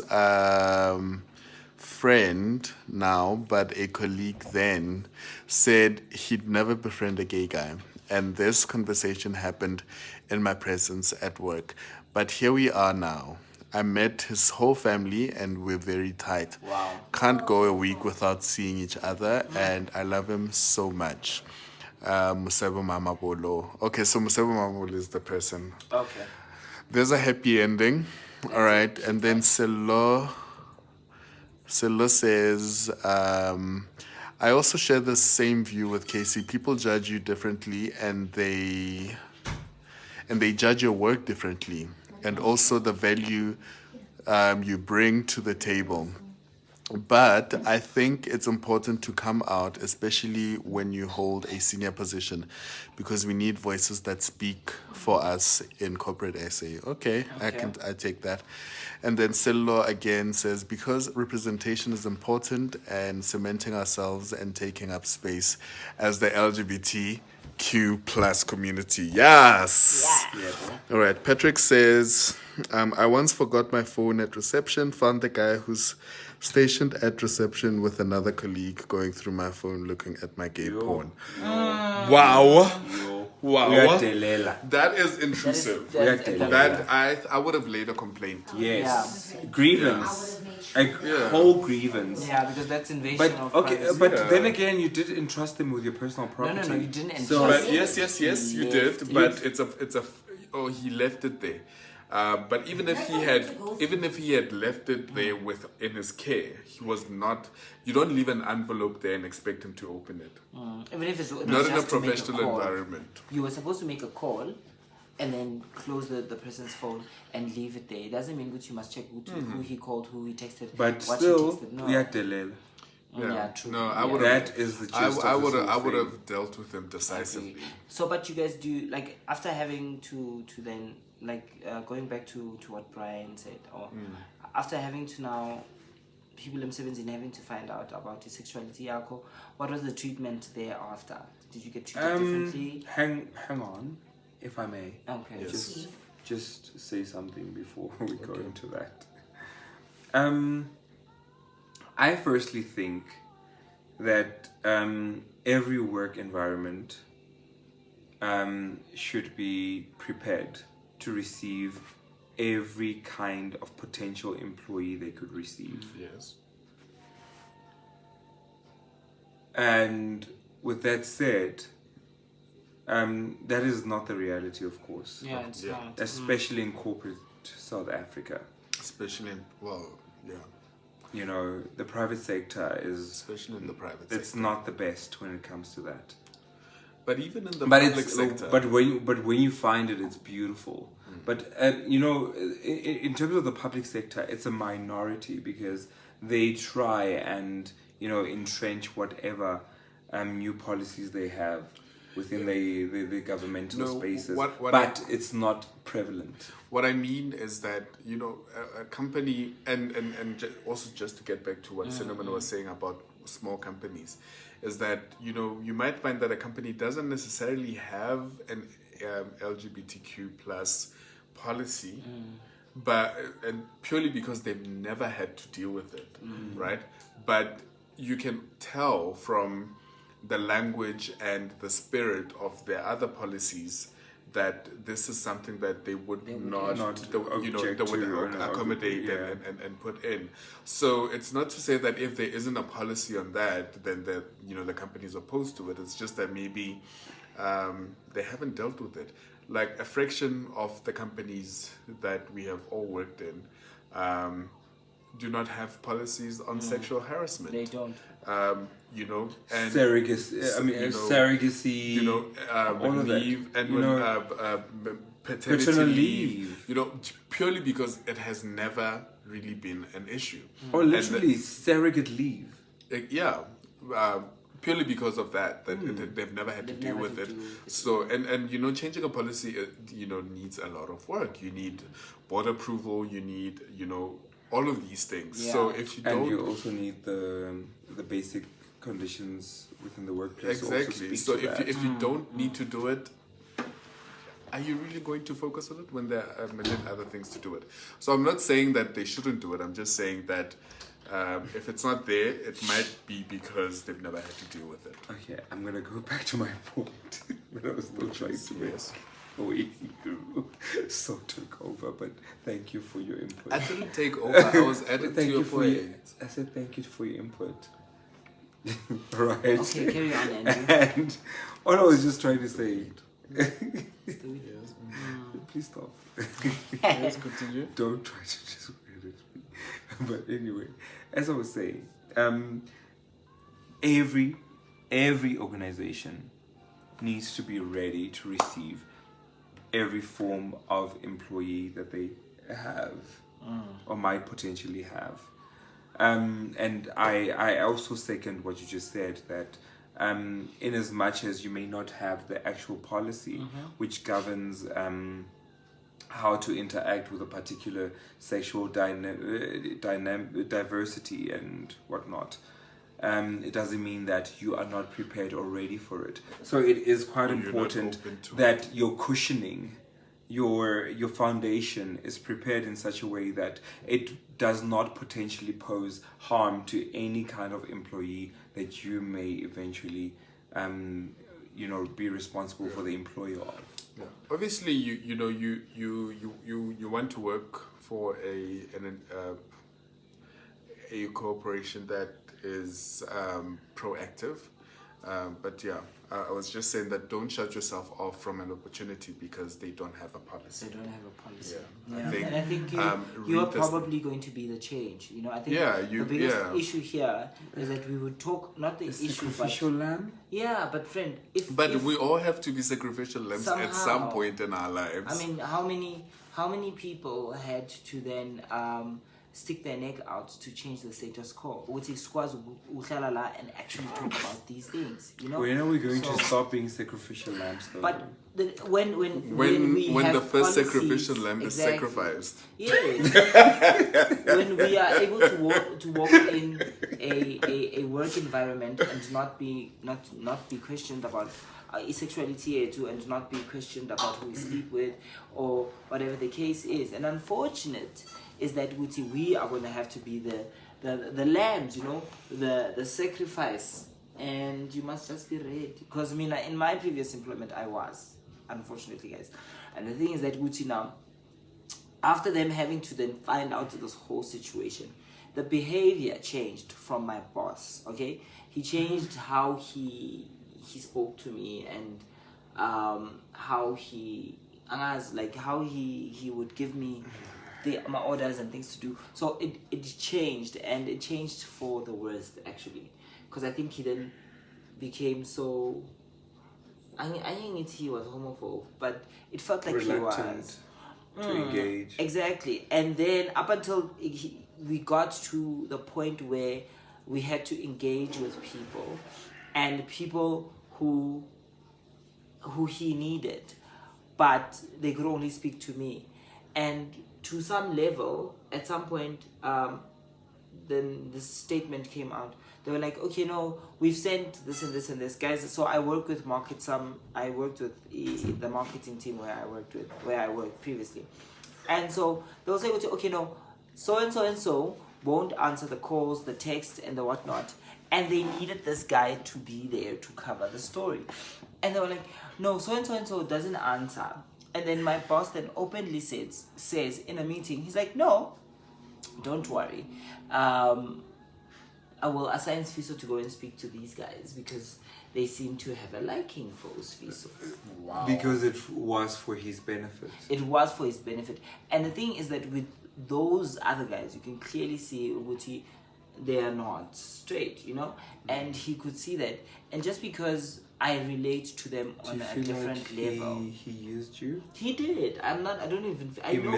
friend now, but a colleague then, said he'd never befriend a gay guy. And this conversation happened in my presence at work. But here we are now. I met his whole family and we're very tight. Wow. Can't go a week without seeing each other, and I love him so much. Musebo Mama Bolo. Okay, so Musebo Mama Bolo is the person. Okay. There's a happy ending. All right. And then Selo says, I also share the same view with Casey. People judge you differently and they judge your work differently, and also the value you bring to the table. But I think it's important to come out, especially when you hold a senior position, because we need voices that speak for us in corporate SA. Okay. I take that. And then Sello again says, because representation is important and cementing ourselves and taking up space as the LGBTQ plus community. Yes. All right. Patrick says, I once forgot my phone at reception, found the guy who's stationed at reception with another colleague going through my phone looking at my gay porn. Wow. Wow. Uyadelela. That is intrusive. That I would have laid a complaint. Yes. I Grievance. would have made sure. A whole grievance. Yeah, because that's invasion But of okay, privacy. but then again, you did entrust them with your personal No, property. you didn't So- entrust But yes, you Left did. it. But it's a. Oh, he left it there. But even if he had left it there in his care, he was not. You don't leave an envelope there and expect him to open it. Even if it's Not in a just to make professional call. environment. You were supposed to make a call and then close the person's phone and leave it there. It doesn't mean that you must check who he called, who he texted, But what still, he texted. No. uyadelela. Yeah, true. No, I Yeah. would That is the gist I of would this whole I would thing. have dealt with him decisively. So, but you guys do, like, after having to then, like, going back to what Brian said, or after having to now, people in 17 having to find out about his sexuality, Yako, what was the treatment thereafter? Did you get treated differently? Hang on, if I may. Okay. Yes. Just say something before we go into that. I firstly think that every work environment should be prepared to receive every kind of potential employee they could receive. Yes. And with that said, that is not the reality, of course. Yeah, it's Yeah. not. Especially in corporate South Africa. Especially yeah. You know, the private sector is Especially in the private it's sector. not the best when it comes to that. But even in the but public it's sector, but when you find it, it's beautiful. But you know, in terms of the public sector, it's a minority because they try and, you know, entrench whatever new policies they have within the governmental spaces. But it's not prevalent. what I mean is that, you know, a company, and also just to get back to what Cinnamon was saying about small companies, is that, you know, you might find that a company doesn't necessarily have an LGBTQ plus policy, but and purely because they've never had to deal with it, right? But you can tell from the language and the spirit of their other policies that this is something that they would not you know, they would accommodate and put in. So it's not to say that if there isn't a policy on that, then the, you know, the company is opposed to it. It's just that maybe they haven't dealt with it. Like a fraction of the companies that we have all worked in do not have policies on sexual harassment. They don't. You know, and Surrogacy. I mean, you know, surrogacy. You know, all of leave that. and You when, know, paternity leave. You know, purely because it has never really been an issue. Or literally surrogate leave. Yeah. Purely because of that they've never had to deal with it. So and you know, changing a policy you know, needs a lot of work. You need board approval, you need, you know, all of these things. Yeah. So if you don't, and you also need the basic conditions within the workplace. exactly. So if you don't need to do it, are you really going to focus on it when there are a million other things to do it? So I'm not saying that they shouldn't do it. I'm just saying that if it's not there, it might be because they've never had to deal with it. Okay, I'm gonna go back to my point that I was still trying to make. We so took over, but thank you for your input. I didn't take over. I was adding to Thank your you for your, point. I said thank you for your input. Right. Okay, carry on, Andrew. And all I was just trying to say. Yes. Please stop. Yes, continue. Don't try to just edit me. But anyway, as I was saying, every organization needs to be ready to receive every form of employee that they have or might potentially have. And I also second what you just said, that in as much as you may not have the actual policy which governs how to interact with a particular sexual diversity and whatnot, it doesn't mean that you are not prepared or ready for it. So it is quite important that your cushioning, your foundation is prepared in such a way that it does not potentially pose harm to any kind of employee that you may eventually you know, be responsible for the employer of. Yeah. Obviously, you know, you want to work for a corporation that is proactive, but yeah, I was just saying that don't shut yourself off from an opportunity because they don't have a policy. They don't have a policy. Yeah. And I think you are probably going to be the change. You know, I think the biggest issue here is that we would talk, not the issue, sacrificial lamb. Yeah, but friend, if we all have to be sacrificial lambs at some point in our lives. I mean, how many people had to then stick their neck out to change the status quo, which is and actually talk about these things, you know? When are we going to stop being sacrificial lambs, though? But when the first policies, sacrificial lamb is sacrificed. Yes. When we are able to walk in a work environment and not be questioned about sexuality too, and not be questioned about who we sleep with or whatever the case is. And unfortunate is that we are going to have to be the lambs, you know, the sacrifice, and you must just be ready. Because I mean, in my previous employment, I was, unfortunately, guys. And the thing is that now, after them having to then find out this whole situation, the behavior changed from my boss. Okay, he changed how he spoke to me and how he would give me my orders and things to do. So it changed, and it changed for the worst, actually, because I think he then became so I think he was homophobe, but it felt like Reluctant he was. to engage. Exactly. And then up until we got to the point where we had to engage with people, and people who he needed, but they could only speak to me. And to some level, at some point, then this statement came out. They were like, okay, no, we've sent this and this and this, guys. So I work with I worked with the marketing team where I worked previously, and so they will say, okay, no, so and so and so won't answer the calls, the text, and the whatnot, and they needed this guy to be there to cover the story, and they were like, no, so and so doesn't answer, and then my boss then openly says in a meeting, he's like, no, don't worry. I will assign Sfiso to go and speak to these guys because they seem to have a liking for Sfiso. Wow. Because it was for his benefit. It was for his benefit. And the thing is that with those other guys, you can clearly see Uguti, they are not straight, you know? And he could see that. And just because I relate to them Do on you a feel different like level. he used you? He did. I know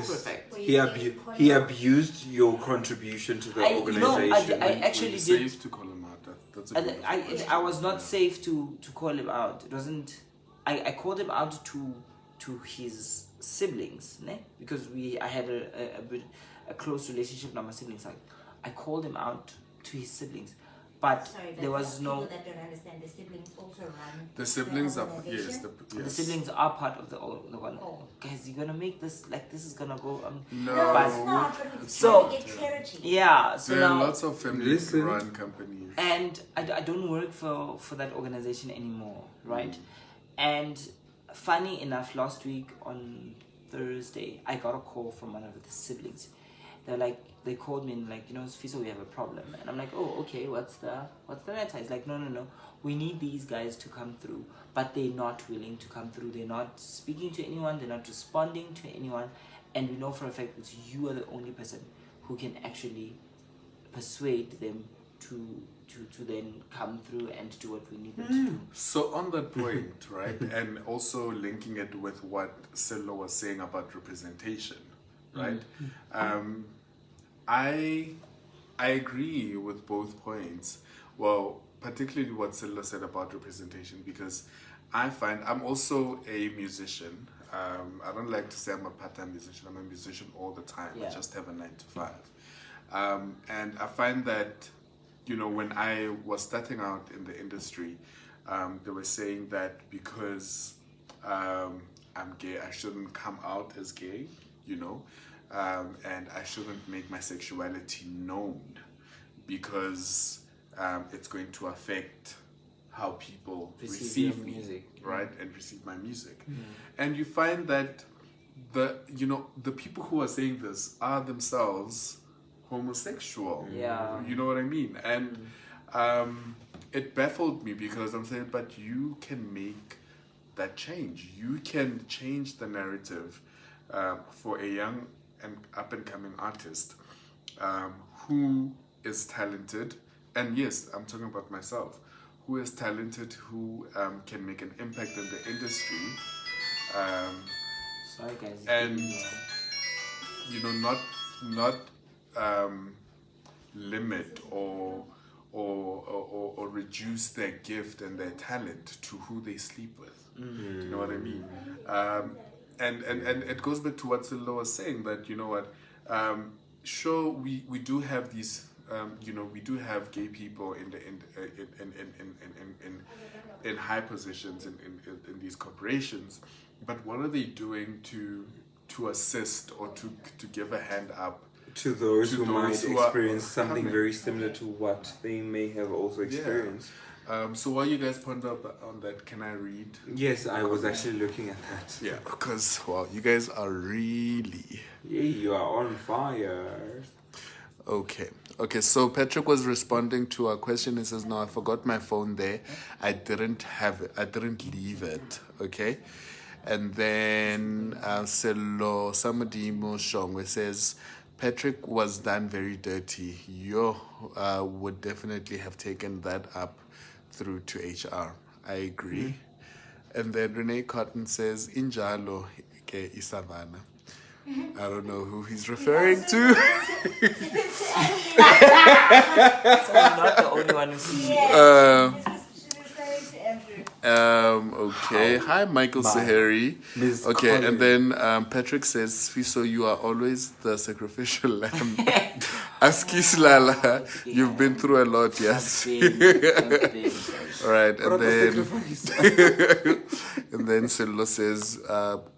for a fact. He abused your contribution to the organization. I actually It's did. safe to call him out. That's a good question. I was not safe to call him out. It wasn't. I called him out to his siblings, ne? Because I had a close relationship with my siblings. I called him out to his siblings, but Sorry, there was for no. people that don't understand, the siblings also run. The siblings are organization? The siblings are part of the one. Oh. Guys, you're gonna make this like this is gonna go. No. No, But- it's not. But it's So- trying to get clarity. Yeah. So There are now, lots of Listen. family-run companies. and I don't work for that organization anymore, right? And funny enough, last week on Thursday, I got a call from one of the siblings. They called me and like, Sfiso, we have a problem. And I'm like, oh, okay, what's the matter? It's like, no, we need these guys to come through, but they're not willing to come through. They're not speaking to anyone. They're not responding to anyone. And we know for a fact that you are the only person who can actually persuade them to then come through and do what we need them to do. So on that point, right, and also linking it with what Sello was saying about representation, right? I agree with both points. Well, particularly what Sello said about representation, because I find I'm also a musician. I don't like to say I'm a part-time musician. I'm a musician all the time. Yeah. I just have a 9 to 5. And I find that, when I was starting out in the industry, they were saying that because I'm gay, I shouldn't come out as gay, and I shouldn't make my sexuality known because it's going to affect how people receive your me, music. right, and receive my music. And you find that the people who are saying this are themselves homosexual. Yeah. You know what I mean? And it baffled me because I'm saying, but you can make that change. You can change the narrative for a young and up-and-coming artist who is talented. And yes, I'm talking about myself. Who is talented, who can make an impact in the industry. Sorry, guys. And not limit or reduce their gift and their talent to who they sleep with. You know what I mean? And it goes back to what Silo was saying, that sure, we do have these we do have gay people in high positions in these corporations, but what are they doing to assist or to give a hand up to those who might those who are experience something coming? very similar to what they may have also experienced? So while you guys ponder on that, can I read? Yes, I was actually looking at that. Yeah, because you guys are really... Yeah, you are on fire. Okay, so Patrick was responding to a question. He says, no, I forgot my phone there. I didn't have it. I didn't leave it. Okay. And then Selo Samadimo Shongwe says, Patrick was done very dirty. You would definitely have taken that up through to HR. I agree. And then Renee Cotton says, Injalo ke isavana. I don't know who he's referring to. So I'm not the only one who sees it. She's referring to Andrew. Okay. Hi, Michael Sahari. Ms. Okay, Colin. and then Patrick says, Fiso, you are always the sacrificial lamb. Askis Lala, you've been through a lot, yes. All right, and then and then Silo says,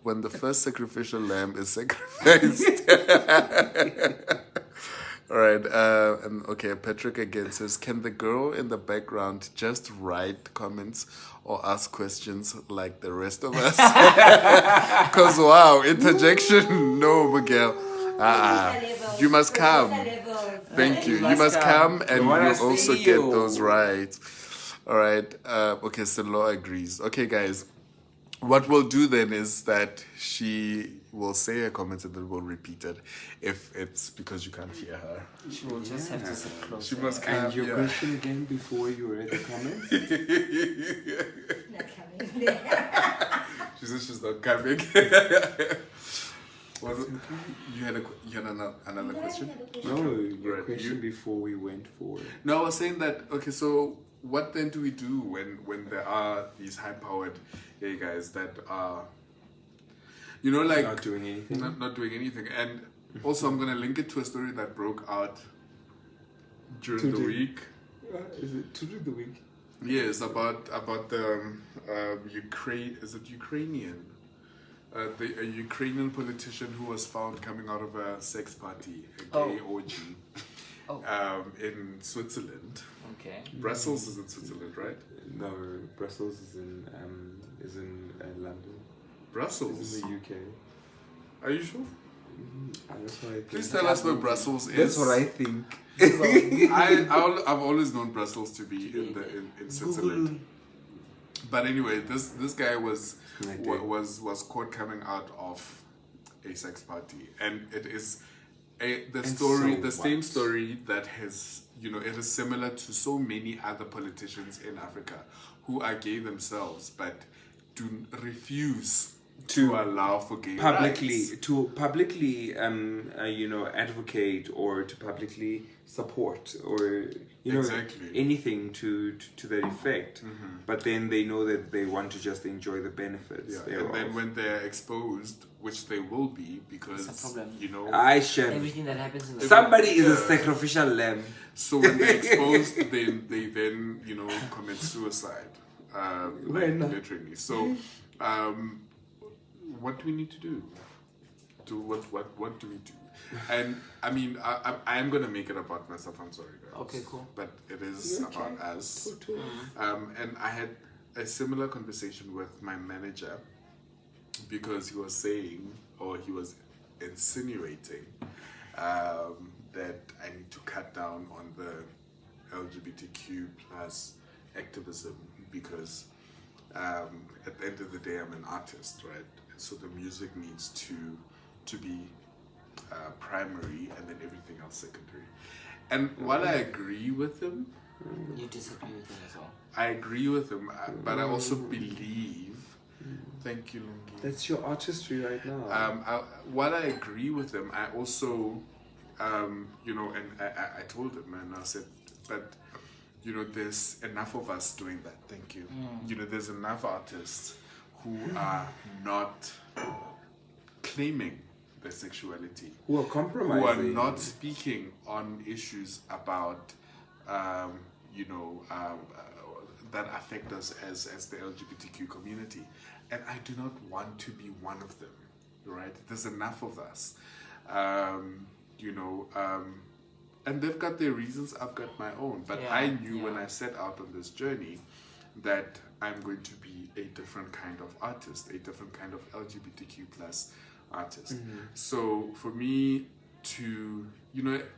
when the first sacrificial lamb is sacrificed. All right, and okay, Patrick again says, can the girl in the background just write comments or ask questions like the rest of us? Because wow, interjection, no, Miguel. You must come. Thank you. You must come and you also get those right. All right. Okay, so Law agrees. Okay, guys. What we'll do then is that she will say her comments and then we'll repeat it if it's because you can't hear her. She will just have to sit close. She must come. And your question again before you read the comments? Not coming. She says she's not coming. You had another question? No, your Right, question you- before we went for it. No, I was saying that, okay, so what then do we do when there are these high-powered gay guys that are, you know, like... Not doing anything. Not doing anything. And also I'm going to link it to a story that broke out during the Today. week. Is it to do the week? Yes, about the Ukraine, is it Ukrainian? A Ukrainian politician who was found coming out of a sex party, a gay orgy, in Switzerland. Okay. Brussels is in Switzerland, right? No, Brussels is in London. Brussels? It's in the UK. Are you sure? That's what I think. Please tell us where Brussels is. That's what I think. I've always known Brussels to be in Switzerland. But anyway, this guy was caught coming out of a sex party, and it is same story that has, you know, it is similar to so many other politicians in Africa who are gay themselves but do refuse to allow for gay rights. To publicly advocate or to publicly support or Exactly. anything to that effect. But then they know that they want to just enjoy the benefits thereof. And then when they're exposed, which they will be, because It's a problem. you know, Everything that happens in the somebody is a sacrificial lamb. so when they're exposed, they then commit suicide, literally. So, what do we need to do? What do we do? And I mean, I am gonna make it about myself. I'm sorry, guys. Okay, cool. But it is about us. And I had a similar conversation with my manager because he was saying, or he was insinuating, that I need to cut down on the LGBTQ plus activism because at the end of the day, I'm an artist, right? So the music needs to be primary and then everything else secondary. And while I agree with him, You disagree with him as well. I agree with him, but I also believe. Thank you, Lungi. That's your artistry right now. While I agree with him, I also, and I told him, and I said, but there's enough of us doing that. Thank you. There's enough artists who are not claiming their sexuality, who are compromising, who are not speaking on issues about, that affect us as the LGBTQ community. And I do not want to be one of them, right? There's enough of us, and they've got their reasons, I've got my own. But I knew when I set out on this journey that I'm going to be a different kind of artist, a different kind of LGBTQ plus artist. So for me to,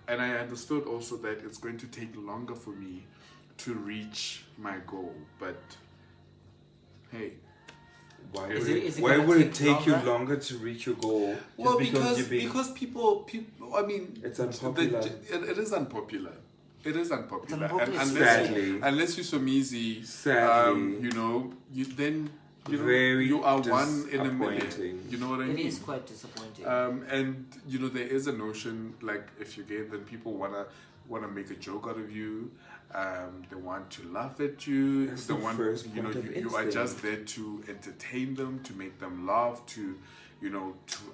and I understood also that it's going to take longer for me to reach my goal. But hey, why Is would it why gonna would it take take you longer? longer to reach your goal? well, Just because people, I mean, It's unpopular. It is unpopular. It is unpopular. It's unpopular. And Sadly. unless you're Somizi, Sadly. then very you are one in a million. disappointing. You know what I It mean? is quite disappointing. And there is a notion like if you're gay, then people wanna make a joke out of you. They want to laugh at you. That's They the want first you point of are instinct. just there to entertain them, to make them laugh, to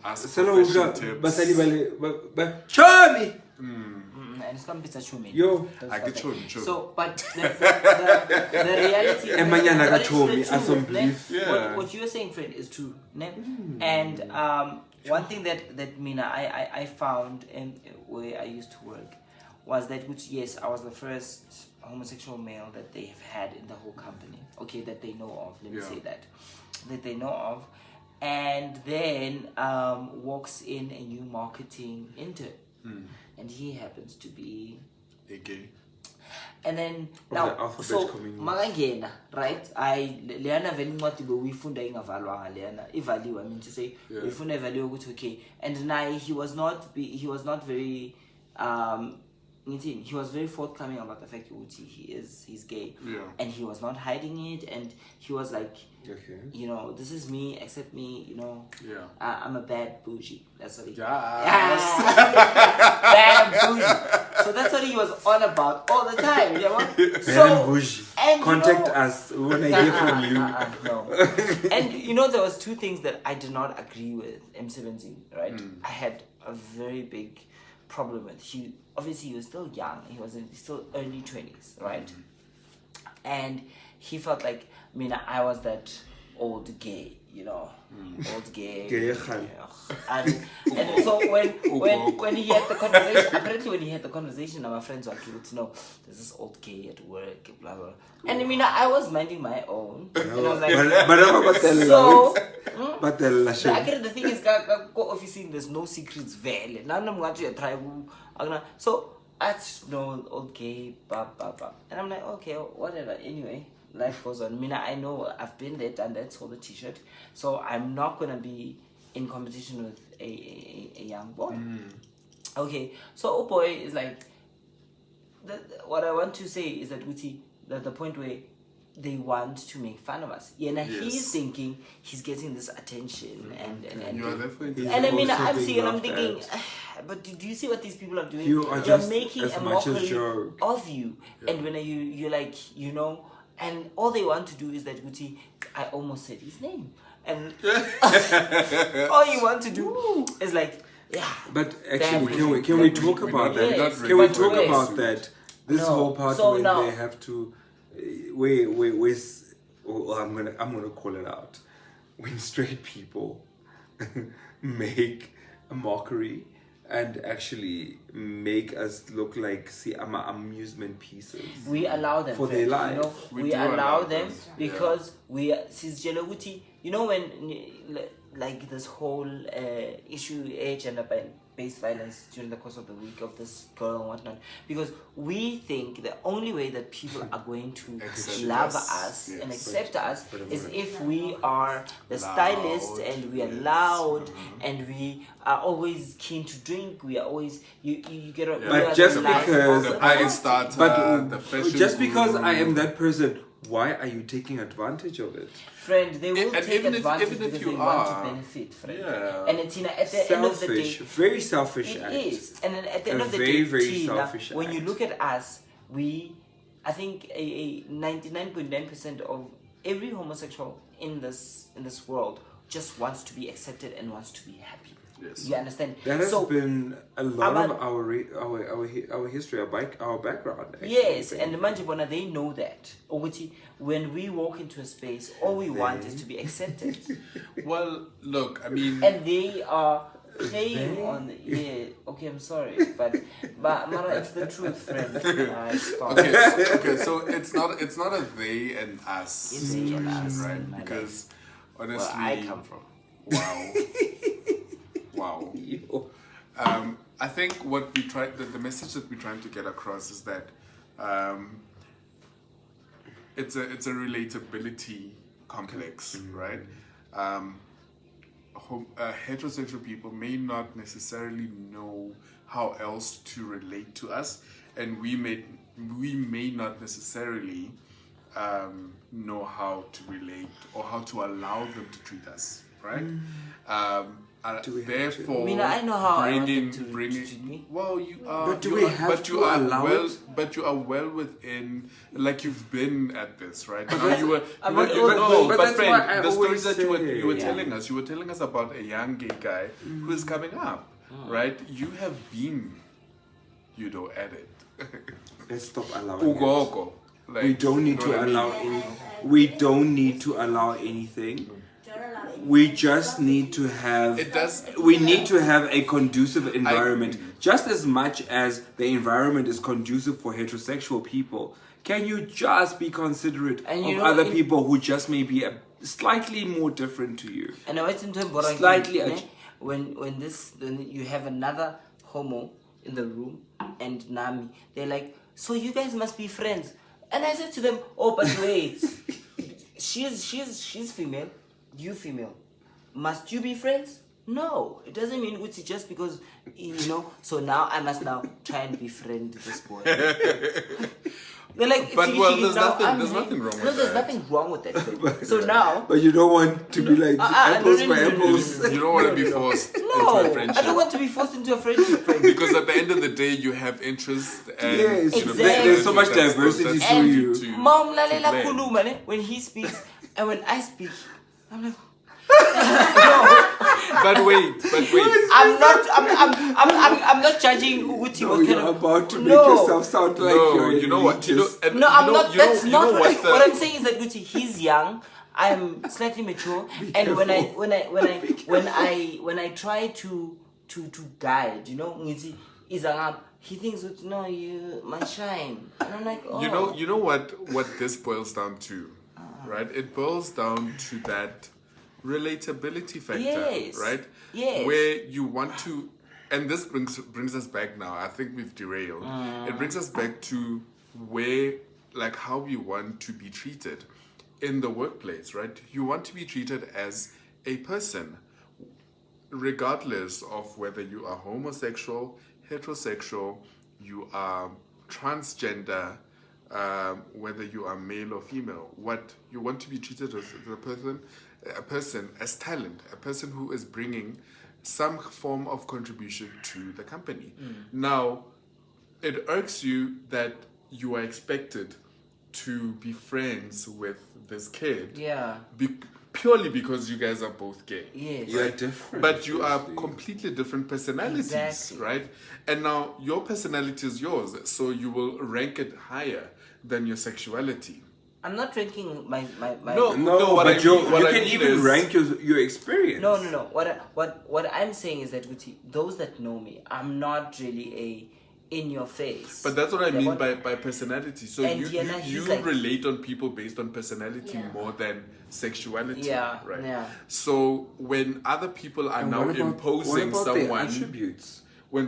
ask Solo profession basali tips. bale chomi And it's gonna be such a yo I get you. So, but the reality Emanyana but it's the kachomi, truth, asomblief. ne? Yeah. What you're saying, friend, is true. Ne? And one thing that Mina I found in where I used to work was that yes, I was the first homosexual male that they have had in the whole company. Okay, that they know of. Let me say that they know of. And then walks in a new marketing intern. And he happens to be A gay. and then the now alphabet so community. makangena right leyana vele incwadi bewuyifunda ingavalwanga leyana ivaliwe I mean to say uyifunda ivaliwe ukuthi okay and naye he was not very he was very forthcoming about the fact that he's gay and he was not hiding it and he was like okay. this is me, accept me, I'm a bad bougie. That's what he Yes. bad bougie. So that's what he was on about all the time. You know what? Bad bougie. And Contact us when I hear from you. No. And there was two things that I did not agree with M17, right? I had a very big problem with. He was still young. He was still early 20s, right? And he felt like I was that old gay, old gay. Gay. And so when he had the conversation, apparently when he had the conversation, our friends were able to know there's this old gay at work, blah blah. And I was minding my own, and I was like, so. But The thing is, go officing. There's no secrets. Vele. None of them want to try. So I just know old gay, blah blah blah. And I'm like, okay, whatever. Anyway. Life goes on. I know I've been there, done that, sold the t-shirt. So I'm not gonna be in competition with a young boy. Okay, so oh boy is like what I want to say is that the point where they want to make fun of us. He's thinking he's getting this attention and You are definitely. and also I'm being seeing and I'm laughed thinking at. but do you see what these people are doing? You're They're just making as a much as mockery joke. of you. And when you're like, and all they want to do is that I almost said his name. And all you want to do is like, But actually, can we talk about that? Yes, Can we but talk wait. about that? This No. whole part So when now- they have to, I'm gonna call it out. When straight people make a mockery and actually make us look like amusement pieces. we allow them For their life. We we do allow allow them them, because we since Jelaguti, when like this whole issue gender-based violence during the course of the week of this girl and whatnot, because we think the only way that people are going to Accept love us, us yes. and accept us But is I'm if we are the Loud, stylist and we are yes. loud and we are always keen to drink. We are always you get a But we are just the life because The person. party starter, But the fashion just because I am guru. that person, why are you taking advantage of it? Friend, they will And take even if- advantage even if because you they want are, to benefit, friend. yeah. And Tina, at the end of the day, Selfish, very selfish it act. is. And then at the end A of the very, day, very Tina, selfish when you act. look at us, I think a 99.9% of every homosexual in this world just wants to be accepted and wants to be happy. Yes. You understand? That has So, been a lot Aban- of our history, our background. Actually. yes, and the Manjibona, they know that. Oguti, when we walk into a space, all we want is to be accepted. Well, look, I mean, And they are playing on okay, I'm sorry, but Mara, it's the truth, friend. Stop. okay, so it's not a they and us It's they and situation, us in right? my Because where honestly, I come from. wow. I think what we try, the message that we're trying to get across is that it's a relatability complex, right? Heterosexual people may not necessarily know how else to relate to us, and we may not necessarily know how to relate or how to allow them to treat us, right? Do we have to? Therefore, I mean, I know how I want them to bringing. treat me. Well, you are. But do you we are, have but to you are allow well, it? But you are well within, like you've been at this, right? Now that's- you were. I'm You were not you old, were no, but but that's what I friend, the stories always that you were say. telling us, you were telling us about a young gay guy who is coming up, right? You have been, at it. Let's stop allowing it. Ugogo. Like, We don't need you know to what I mean? allow any. We don't need to allow anything. Don't allow anything. We just need to have. It does. We need to have a conducive environment, just as much as the environment is conducive for heterosexual people. Can you just be considerate And you of know, other in- people who just may be slightly more different to you? And I went into a Slightly when you have another homo in the room and Nami, they're like, so you guys must be friends. And I said to them, oh, but wait, she's female, you female. Must you be friends? No, it doesn't mean Uti just because So now I must now try and befriend this boy. They're like, But, well, there's now nothing- I'm there's here. nothing wrong with No, there's that. nothing wong with that. So now, But you don't want to be like apples for apples. You don't want to be forced into a no, friendship. I don't want to be forced into a friendship. Because at the end of the day, you have interest and Yes, Exactly. there's so much that's- diversity that's to And you. Mom lalela blend. khuluma ne when he speaks and when I speak, I'm like, But wait. I'm not judging Uti. No, what kind you're of about to make No. yourself sound like No, you're you know what? elitist. No, I'm not. That's not you know what, the- what I'm saying is that Uti, he's young. I'm slightly mature, and when I try to guide, Ngithi, he thinks that no, you my shine, and I'm like, oh. You know what this boils down to, right? It boils down to that relatability factor, Yes. right? Yes. Where you want to, and this brings us back now. I think we've derailed. It brings us back to where, like, how we want to be treated in the workplace, right? You want to be treated as a person, regardless of whether you are homosexual, heterosexual, you are transgender, whether you are male or female. What you want to be treated as a person as talent, a person who is bringing some form of contribution to the company. Now, it irks you that you are expected to be friends with this kid. Yeah. Purely because you guys are both gay. Yes. You're different. But you are actually. completely different personalities, Exactly. right? And now your personality is yours, so you will rank it higher than your sexuality. I'm not ranking my No, No, what but I you mean- what I can mean even is- rank your experience. No. What I'm saying is that Uti, those that know me, I'm not really a in your face. But that's what I They mean want- by personality. So And you Diana, he's you like- relate on people based on personality Yeah. more than sexuality, Yeah, right? yeah. So when other people are And now what about imposing their someone, attributes? when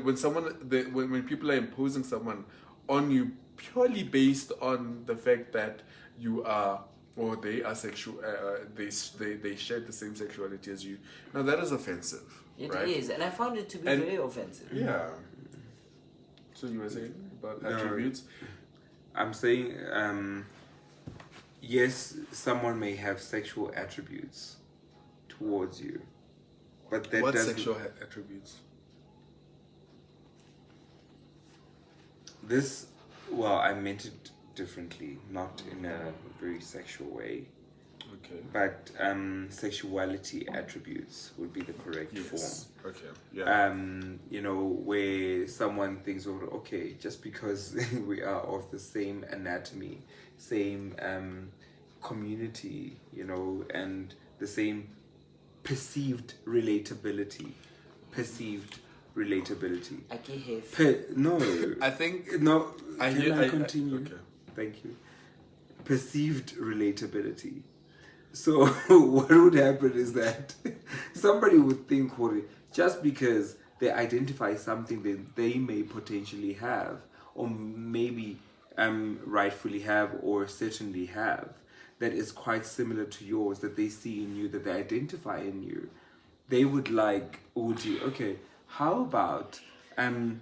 people are imposing someone on you purely based on the fact that you are or they are sexual, they share the same sexuality as you. Now that is offensive, It right? is, and I found it to be And- very offensive. Yeah. So you were saying about No. attributes? I'm saying, yes, someone may have sexual attributes towards you, but that What doesn't. sexual attributes? This, well, I meant it differently, not in a very sexual way, Okay. but sexuality attributes would be the correct form. Yes. Okay. Yeah. Where someone thinks, oh, okay, just because we are of the same anatomy, same community, and the same perceived relatability. I can have. No. I think No. I Can hear. I continue? Okay. Thank you. Perceived relatability. So what would happen is that somebody would think, just because they identify something that they may potentially have, or maybe rightfully have, or certainly have, that is quite similar to yours, that they see in you, that they identify in you, they would like, okay, how about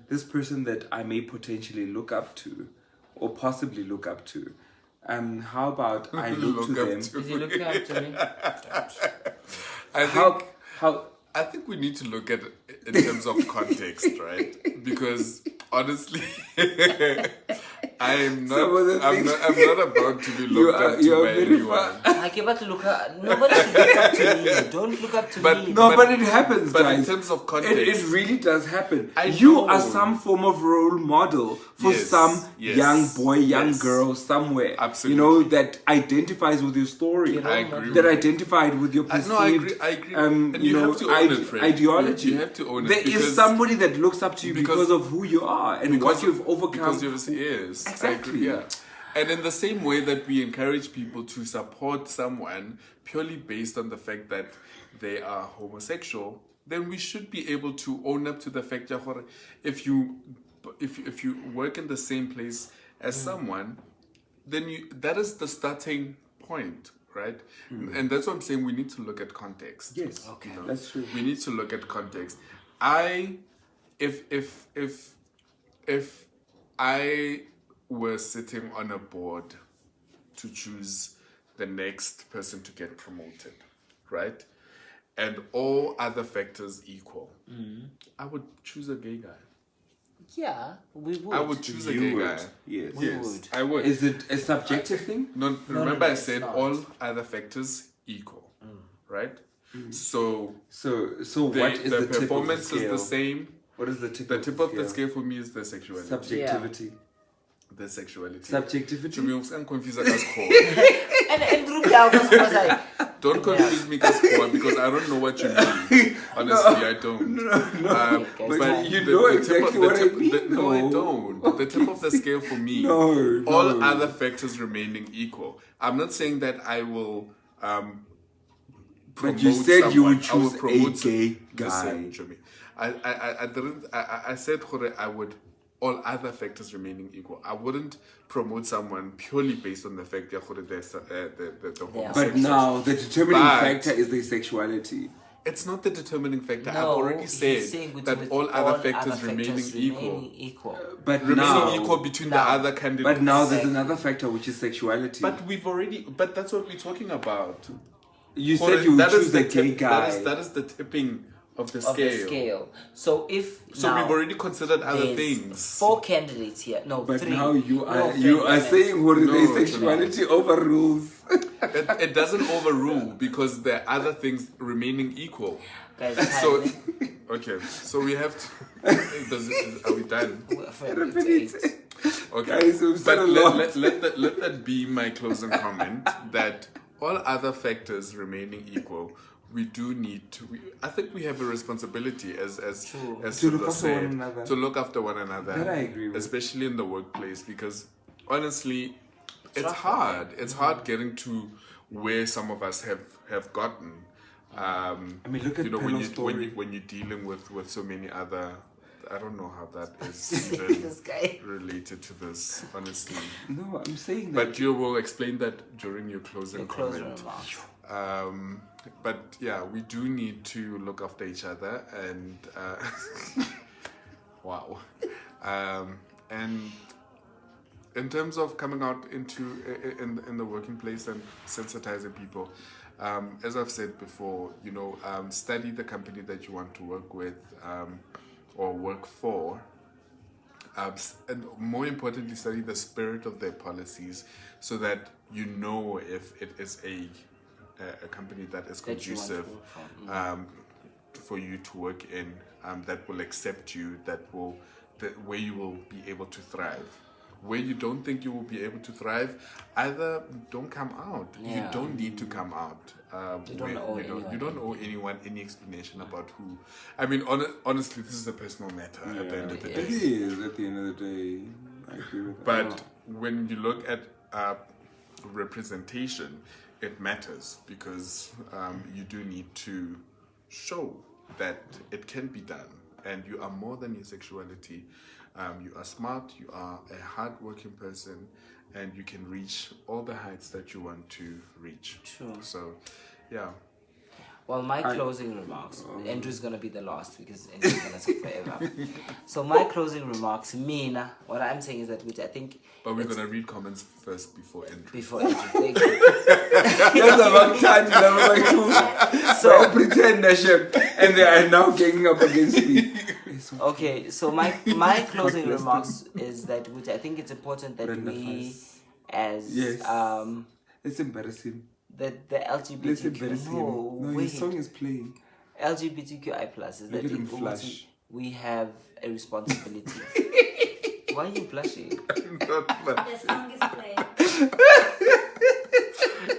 this person that I may potentially look up to, or possibly look up to, How about I look to Look up them? to- Is he looking up to me? I think we need to look at it in terms of context, right? Because honestly, I'm not about to be looked up to by anyone. Okay, but nobody should look up to me. Don't look up to me. But it happens, But guys. in terms of context, It really does happen. I You know. are some form of role model for Yes, some yes, young boy, young yes. girl somewhere. Absolutely. That identifies with your story. You know, I agree. That identified with your I perceived agree. And you have to own it, Fred. ideology. You have to own it. There is because- somebody that looks up to you because- because of who you are and what you've overcome. Because you've yes, Exactly. yeah. And in the same way that we encourage people to support someone purely based on the fact that they are homosexual, then we should be able to own up to the fact that if you work in the same place as someone, then that is the starting point, right? And that's what I'm saying. We need to look at context. Yes, Okay. that's true. We need to look at context. If I were sitting on a board to choose the next person to get promoted, right? And all other factors equal, I would choose a gay guy. Yeah, we would. I would choose a You gay would. guy. Yes. We Yes, would. I would. Is it a subjective thing? No, remember no, I it's said not. all other factors equal, right? So So the, what is the performance tip of the scale? is the same. What is the tip? The tip of the scale for me is the sexuality. Subjectivity. The sexuality. Subjectivity. To be honest, I'm confused as call. And group now, because I. Don't confuse me as call because I don't know what you mean. Honestly, I don't. Okay, But guys, you know exactly what I mean, No, I though. don't. The tip of the scale for me, No, all no. other factors remaining equal. I'm not saying that I will But you promote said you would someone. I will choose a promote gay Listen, guy. Chomi. I didn't. I said Kore, I would. All other factors remaining equal. I wouldn't promote someone purely based on the fact that there's the homosexual. But now the determining But- factor is their sexuality. It's not the determining factor. I've No, already he's said saying with that all other factors remaining remaining equal. But Remaining now, equal between the Now. other candidates. but now there's Exactly. another factor which is sexuality. But we've already. But that's what we're talking about. you For said you would that is choose the gay tip- guy. That is the tipping of the Of scale. the scale. So if So now we've already considered other there's things. 4 candidates here. No, But 3. now you No, are Fred, saying what No, their sexuality overrules. It doesn't overrule because there are other things remaining equal. Guys, So, time. okay, so we have to. Are we done? Fred, Repeat it's 8. Okay, Guys, we've said but a lot. let that be my closing comment. That all other factors remaining equal, we do need to. I think we have a responsibility as True. as To look Sula after one said, another. to look after one another. That I agree with. Especially in the workplace, because honestly, it's rough. hard. It's hard getting to where some of us have gotten. I mean, look at you know Pelo's story. when you're dealing with so many other. I don't know how that is even This guy. related to this, honestly. No, I'm saying that. But you will explain that during your closing Your closing comment. remarks. But yeah, we do need to look after each other and wow. And in terms of coming out into in the working place and sensitizing people, as I've said before, you know, study the company that you want to work with or work for. And more importantly, study the spirit of their policies so that you know if it is a company that is That you want to conducive work for. for you to work in, that will accept you, where you will be able to thrive. Where you don't think you will be able to thrive, either don't come out. Yeah. You don't need to come out. You don't owe You don't owe anyone any explanation about who. I mean, honestly, this is a personal matter at the end of the It day. is at the end of the day. I agree with that. But when you look at representation, it matters because you do need to show that it can be done and you are more than your sexuality. You are smart, you are a hard-working person, and you can reach all the heights that you want to reach. True. So, yeah. Well, my closing remarks. Andrew's gonna be the last because Andrew's gonna say forever. So my closing remarks, Mina, what I'm saying is that I think. But we're gonna read comments first before Andrew. Before Andrew, thank you. That's about time number 2. So pretend and they are now ganging up against me. Okay, so my closing remarks is that I think it's important that we, as it's embarrassing. That the Let's embarrass LGBTQ. him. No, his song is playing. LGBTQI plus is that Look at him flush. we have a responsibility. Why are you blushing? Not bad. The song is playing.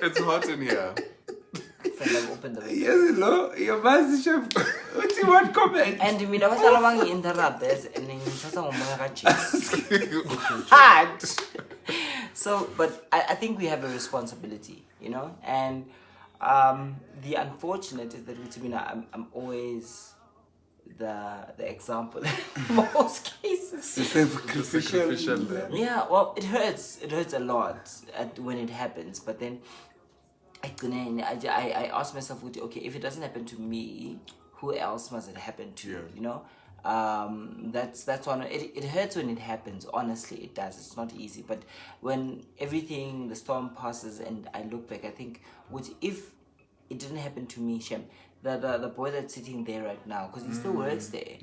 It's hot in here. Friend, I've opened the window. Yes, hello. Your master chef. What do you want comment? And mina batala bangi interrupt this and then ngithatha ngomoya kaJesu. Hard. So, but I think we have a responsibility, you know, and the unfortunate is that with me, I'm always the example in most cases. Sacrificial. Yeah, well, it hurts a lot when it happens, but then I ask myself, okay, if it doesn't happen to me, who else must it happen to? You know, that's one. It hurts when it happens. Honestly, it does. It's not easy, but when the storm passes, and I look back, I think, if it didn't happen to me, Shem, the boy that's sitting there right now, because he still works there.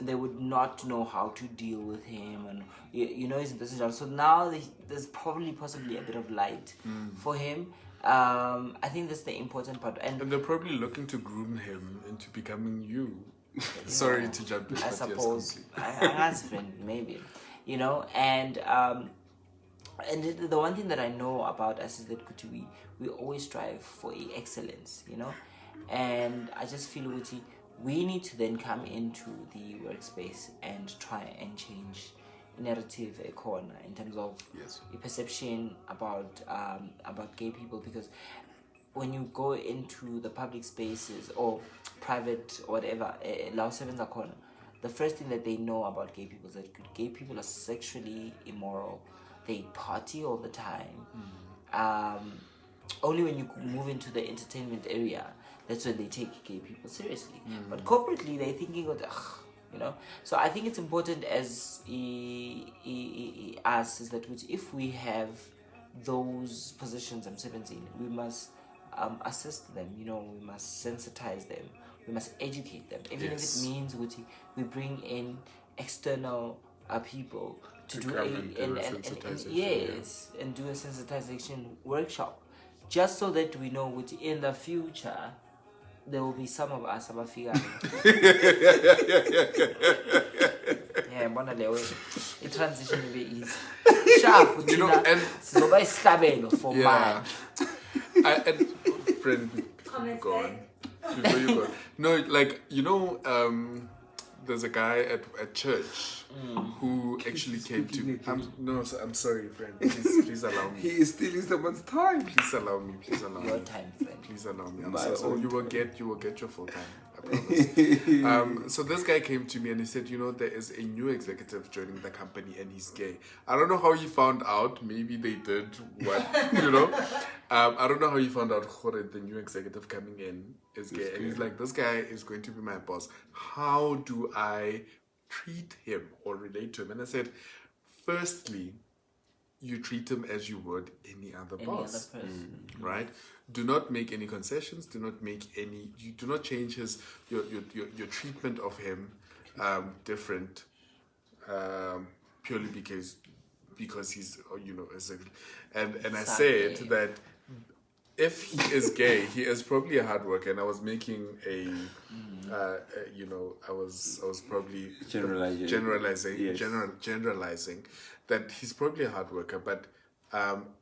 They would not know how to deal with him, and you know he's in this job. So now there's possibly a bit of light for him. I think that's the important part, and they're probably looking to groom him into becoming you. Sorry to jump in, I but suppose yes, as friend maybe, you know, and the one thing that I know about us is that we always strive for excellence, you know, and I just feel we need to then come into the workspace and try and change narrative a corner in terms of a perception about gay people, because when you go into the public spaces or private or whatever, Lao Sevens are corner, the first thing that they know about gay people is that gay people are sexually immoral. They party all the time. Only when you move into the entertainment area, that's when they take gay people seriously. But corporately, they're thinking of you know. So I think it's important as us is that if we have those positions, I'm 17, we must assist them, you know, we must sensitize them, we must educate them, even if it means we bring in external people to do and do a sensitization workshop, just so that we know in the future there will be some of us abafika. Yeah, bona lewe. It transition will be easy. Sharp, you know, and sizoba isihlabelo for mine. And friend, go on. Before you go. No, like, you know, there's a guy at church who actually came to me. I'm sorry, friend. Please allow me. He is stealing someone's time. Please allow me. Your time, friend. Please allow me. You will get your full time. I promise. So this guy came to me and he said, you know, there is a new executive joining the company and he's gay. I don't know how he found out. Maybe they did what, you know. I don't know how he found out the new executive coming in is gay. And he's like, this guy is going to be my boss. How do I treat him or relate to him? And I said, firstly, you treat him as you would any other boss. Other person. Right? Do not make any concessions. Do not change your treatment of him different purely because he's, you know, and I said that if he is gay, he is probably a hard worker. And I was making you know, I was probably generalizing that he's probably a hard worker, but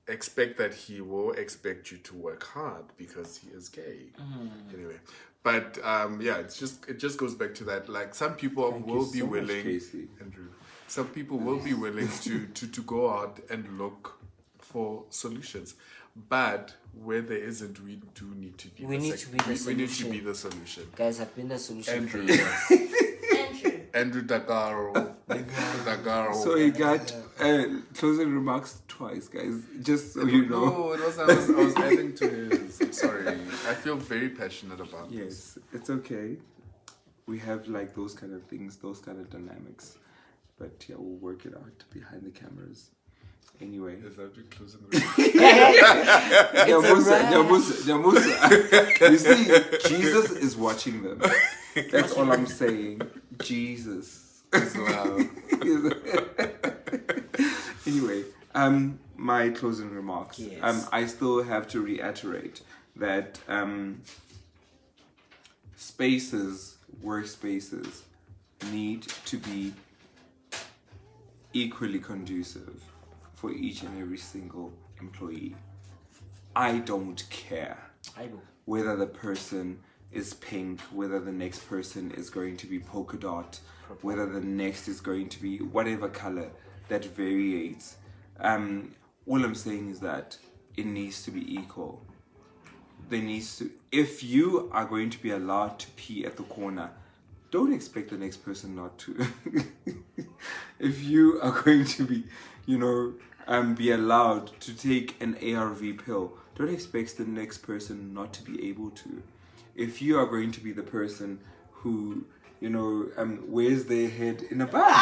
expect that he will expect you to work hard because he is gay. Anyway, but it just goes back to that. Like, some people will be willing, Andrew. Some people will be willing to go out and look for solutions, but where there isn't, we do need to be. We need to be the solution. Guys, I've been the solution. Andrew Dagaro. So he got closing remarks twice, guys. Just so you know. No, I was adding to his. I'm sorry. I feel very passionate about this. Yes, it's okay. We have like those kind of things, those kind of dynamics. But yeah, we'll work it out behind the cameras. Anyway. Is that your closing You see, Jesus is watching them. That's all I'm saying. Jesus as well. Anyway, my closing remarks. Yes. I still have to reiterate that workspaces need to be equally conducive for each and every single employee. I don't care whether the person is pink, whether the next person is going to be polka dot, whether the next is going to be whatever color that varies. All I'm saying is that it needs to be equal. If you are going to be allowed to pee at the corner, don't expect the next person not to. If you are going to be, be allowed to take an ARV pill, don't expect the next person not to be able to. If you are going to be the person who, wears their head in a bun,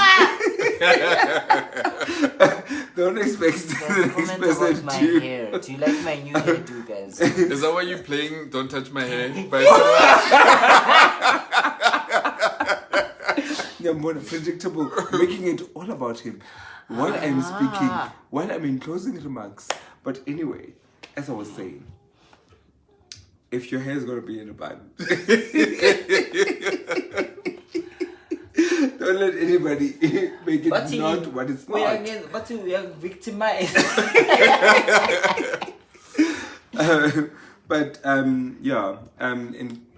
don't expect the next person my to. hair. Do you like my new hairdo, guys? Is that why you're playing Don't Touch My Hair? By Yeah, more predictable, making it all about him while I'm speaking, while I'm in closing remarks. But anyway, as I was saying, if your hair is going to be in a bun, don't let anybody make it not what it's not. But we are victimized.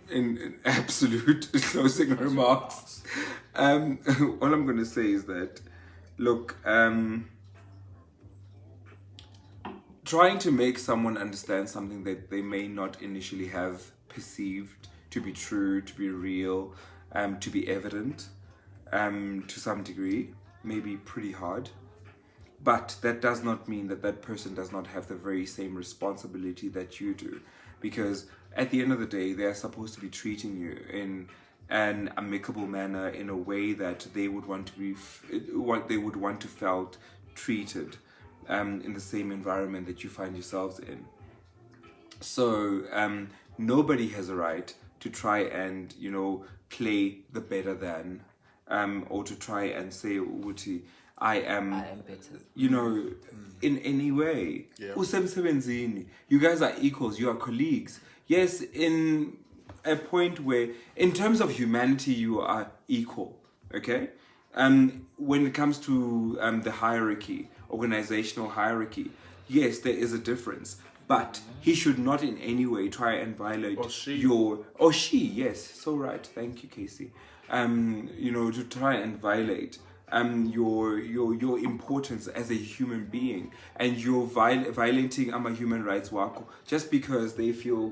In absolute closing remarks, all I'm going to say is that, look, trying to make someone understand something that they may not initially have perceived to be true, to be real, to be evident, to some degree, may be pretty hard. But that does not mean that that person does not have the very same responsibility that you do. Because at the end of the day, they are supposed to be treating you in an amicable manner, in a way that they would want to be, what they would want to felt treated in the same environment that you find yourselves in. So nobody has a right to try and, play the better than, or to try and say, Uti, I am better. In any way. Yeah. You guys are equals, you are colleagues. Yes, in a point where, in terms of humanity, you are equal, okay? When it comes to the hierarchy, organizational hierarchy, yes, there is a difference. But he should not in any way try and violate yes, so right, thank you, Casey. To try and violate your importance as a human being, and you're violating human rights wako just because they feel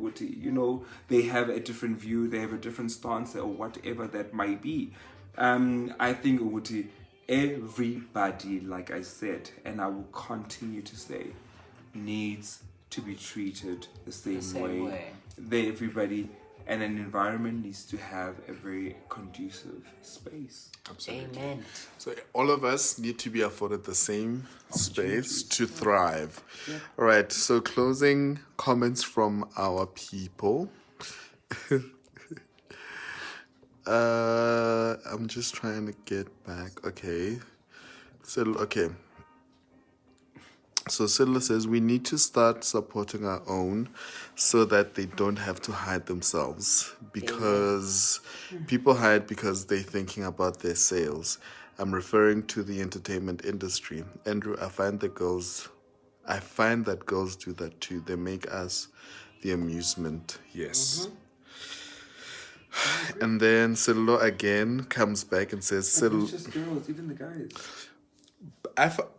they have a different view, they have a different stance, or whatever that might be. I think everybody, like I said, and I will continue to say, needs to be treated the same way. Everybody and an environment needs to have a very conducive space. Absolutely. Amen. So all of us need to be afforded the same space to thrive. Yeah. All right. So closing comments from our people. I'm just trying to get back. Okay. So Sidla says we need to start supporting our own so that they don't have to hide themselves, because people hide because they're thinking about their sales. I'm referring to the entertainment industry. Andrew, I find that girls do that too. They make us the amusement. Yes. Mm-hmm. And then Sidlo again comes back and says, It's just girls, even the guys.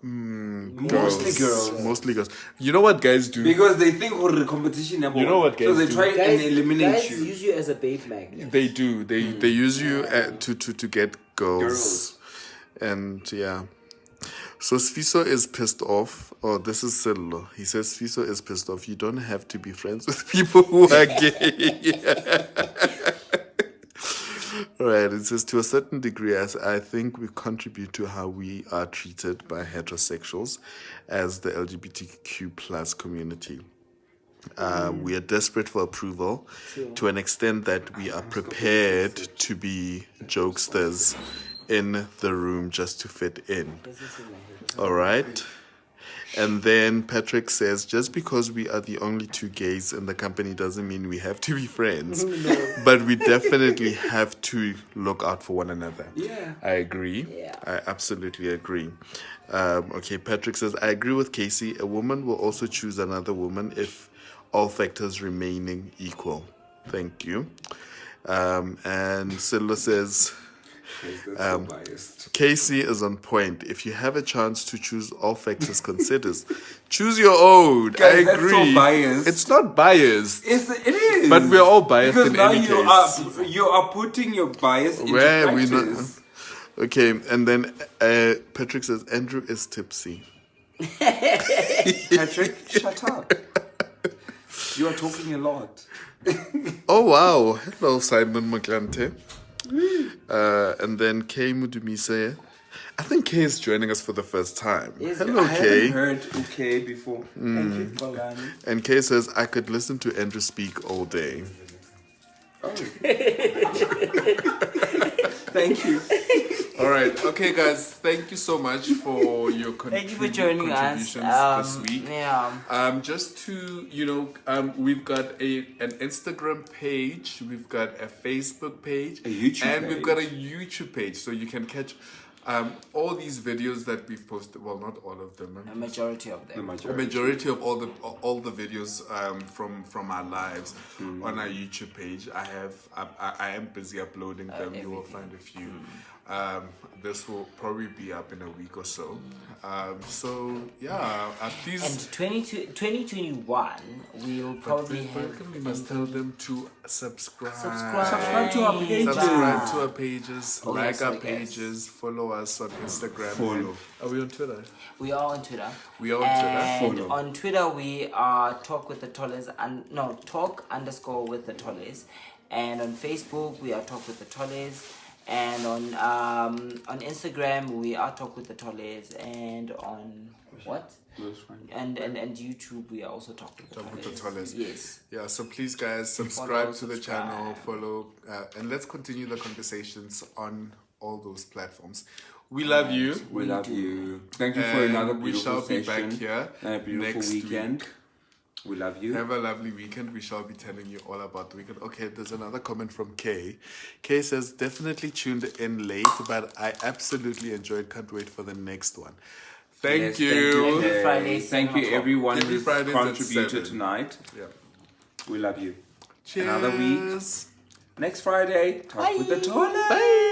Mostly girls. You know what guys do? Because they think we're the competition. You know what guys do? So they try and eliminate guys you. Guys use you as a bait magnet. They do. They use you to get girls. And yeah. So Sfiso is pissed off. Oh, this is Sillo. He says Sfiso is pissed off. You don't have to be friends with people who are gay. All right, it says to a certain degree, as I think we contribute to how we are treated by heterosexuals as the LGBTQ plus community. We are desperate for approval to an extent that we are prepared to be jokesters in the room just to fit in. All right. And then Patrick says, just because we are the only two gays in the company doesn't mean we have to be friends. But we definitely have to look out for one another. Yeah. I agree. Yeah. I absolutely agree. Okay, Patrick says, I agree with Casey. A woman will also choose another woman if all factors remaining equal. Thank you. And Silla says, That's so biased. Casey is on point. If you have a chance to choose all factors considered, choose your own. Guys, I that's agree. so biased. It's not biased. It is. But we're all biased because in now any case. you are putting your bias into Where we practice. not. Okay, and then Patrick says Andrew is tipsy. Patrick, shut up. You are talking a lot. Oh wow! Hello, Simon Maglante. And then Kay Mudumise. I think Kay is joining us for the first time. Hello, I Kay. haven't heard okay before. Thank you, Bolani. And Kay says, I could listen to Andrew speak all day. Oh. Thank you. All right. Okay, guys. Thank you so much for your Thank you for joining us contributions this week. Yeah. Just to, we've got an Instagram page, we've got a Facebook page, A YouTube and we've got a page. YouTube page. So you can catch all these videos that we've posted. Well, not all of them. A majority of them. A majority of all the videos from our lives on our YouTube page. I am busy uploading them. You will find a few. This will probably be up in a week or so. So yeah, please. And 2021, we'll probably have. We must tell them to subscribe. Subscribe to our pages. Subscribe to our pages. Oh, like yes, our yes. pages. Follow us on Instagram. Follow. Are we on Twitter? We are on Twitter. We are on And Twitter. on Twitter, we are Talk with the Tollies, and no, Talk_ with the Tollies. And on Facebook, we are Talk with the Tollies. And on Instagram, we are Talk with the Tollies. And on what? And YouTube, we are also Talk with the Talk with Tollies. the Tollies. Yes. Yeah, so please, guys, subscribe Follow, to the subscribe. channel, follow, and let's continue the conversations on all those platforms. We love you. We love you. Thank you for And another we beautiful shall be session. back here A beautiful next weekend. week. We love you. Have a lovely weekend. We shall be telling you all about the weekend. Okay, there's another comment from Kay. Kay says, definitely tuned in late, but I absolutely enjoyed. Can't wait for the next one. Thank Yes, you. Every Friday, Thank 7 you, o'clock. everyone Every who's Fridays at contributed 7. tonight. Yeah. We love you. Cheers. Another week. Next Friday, Talk with the Toilet. Bye.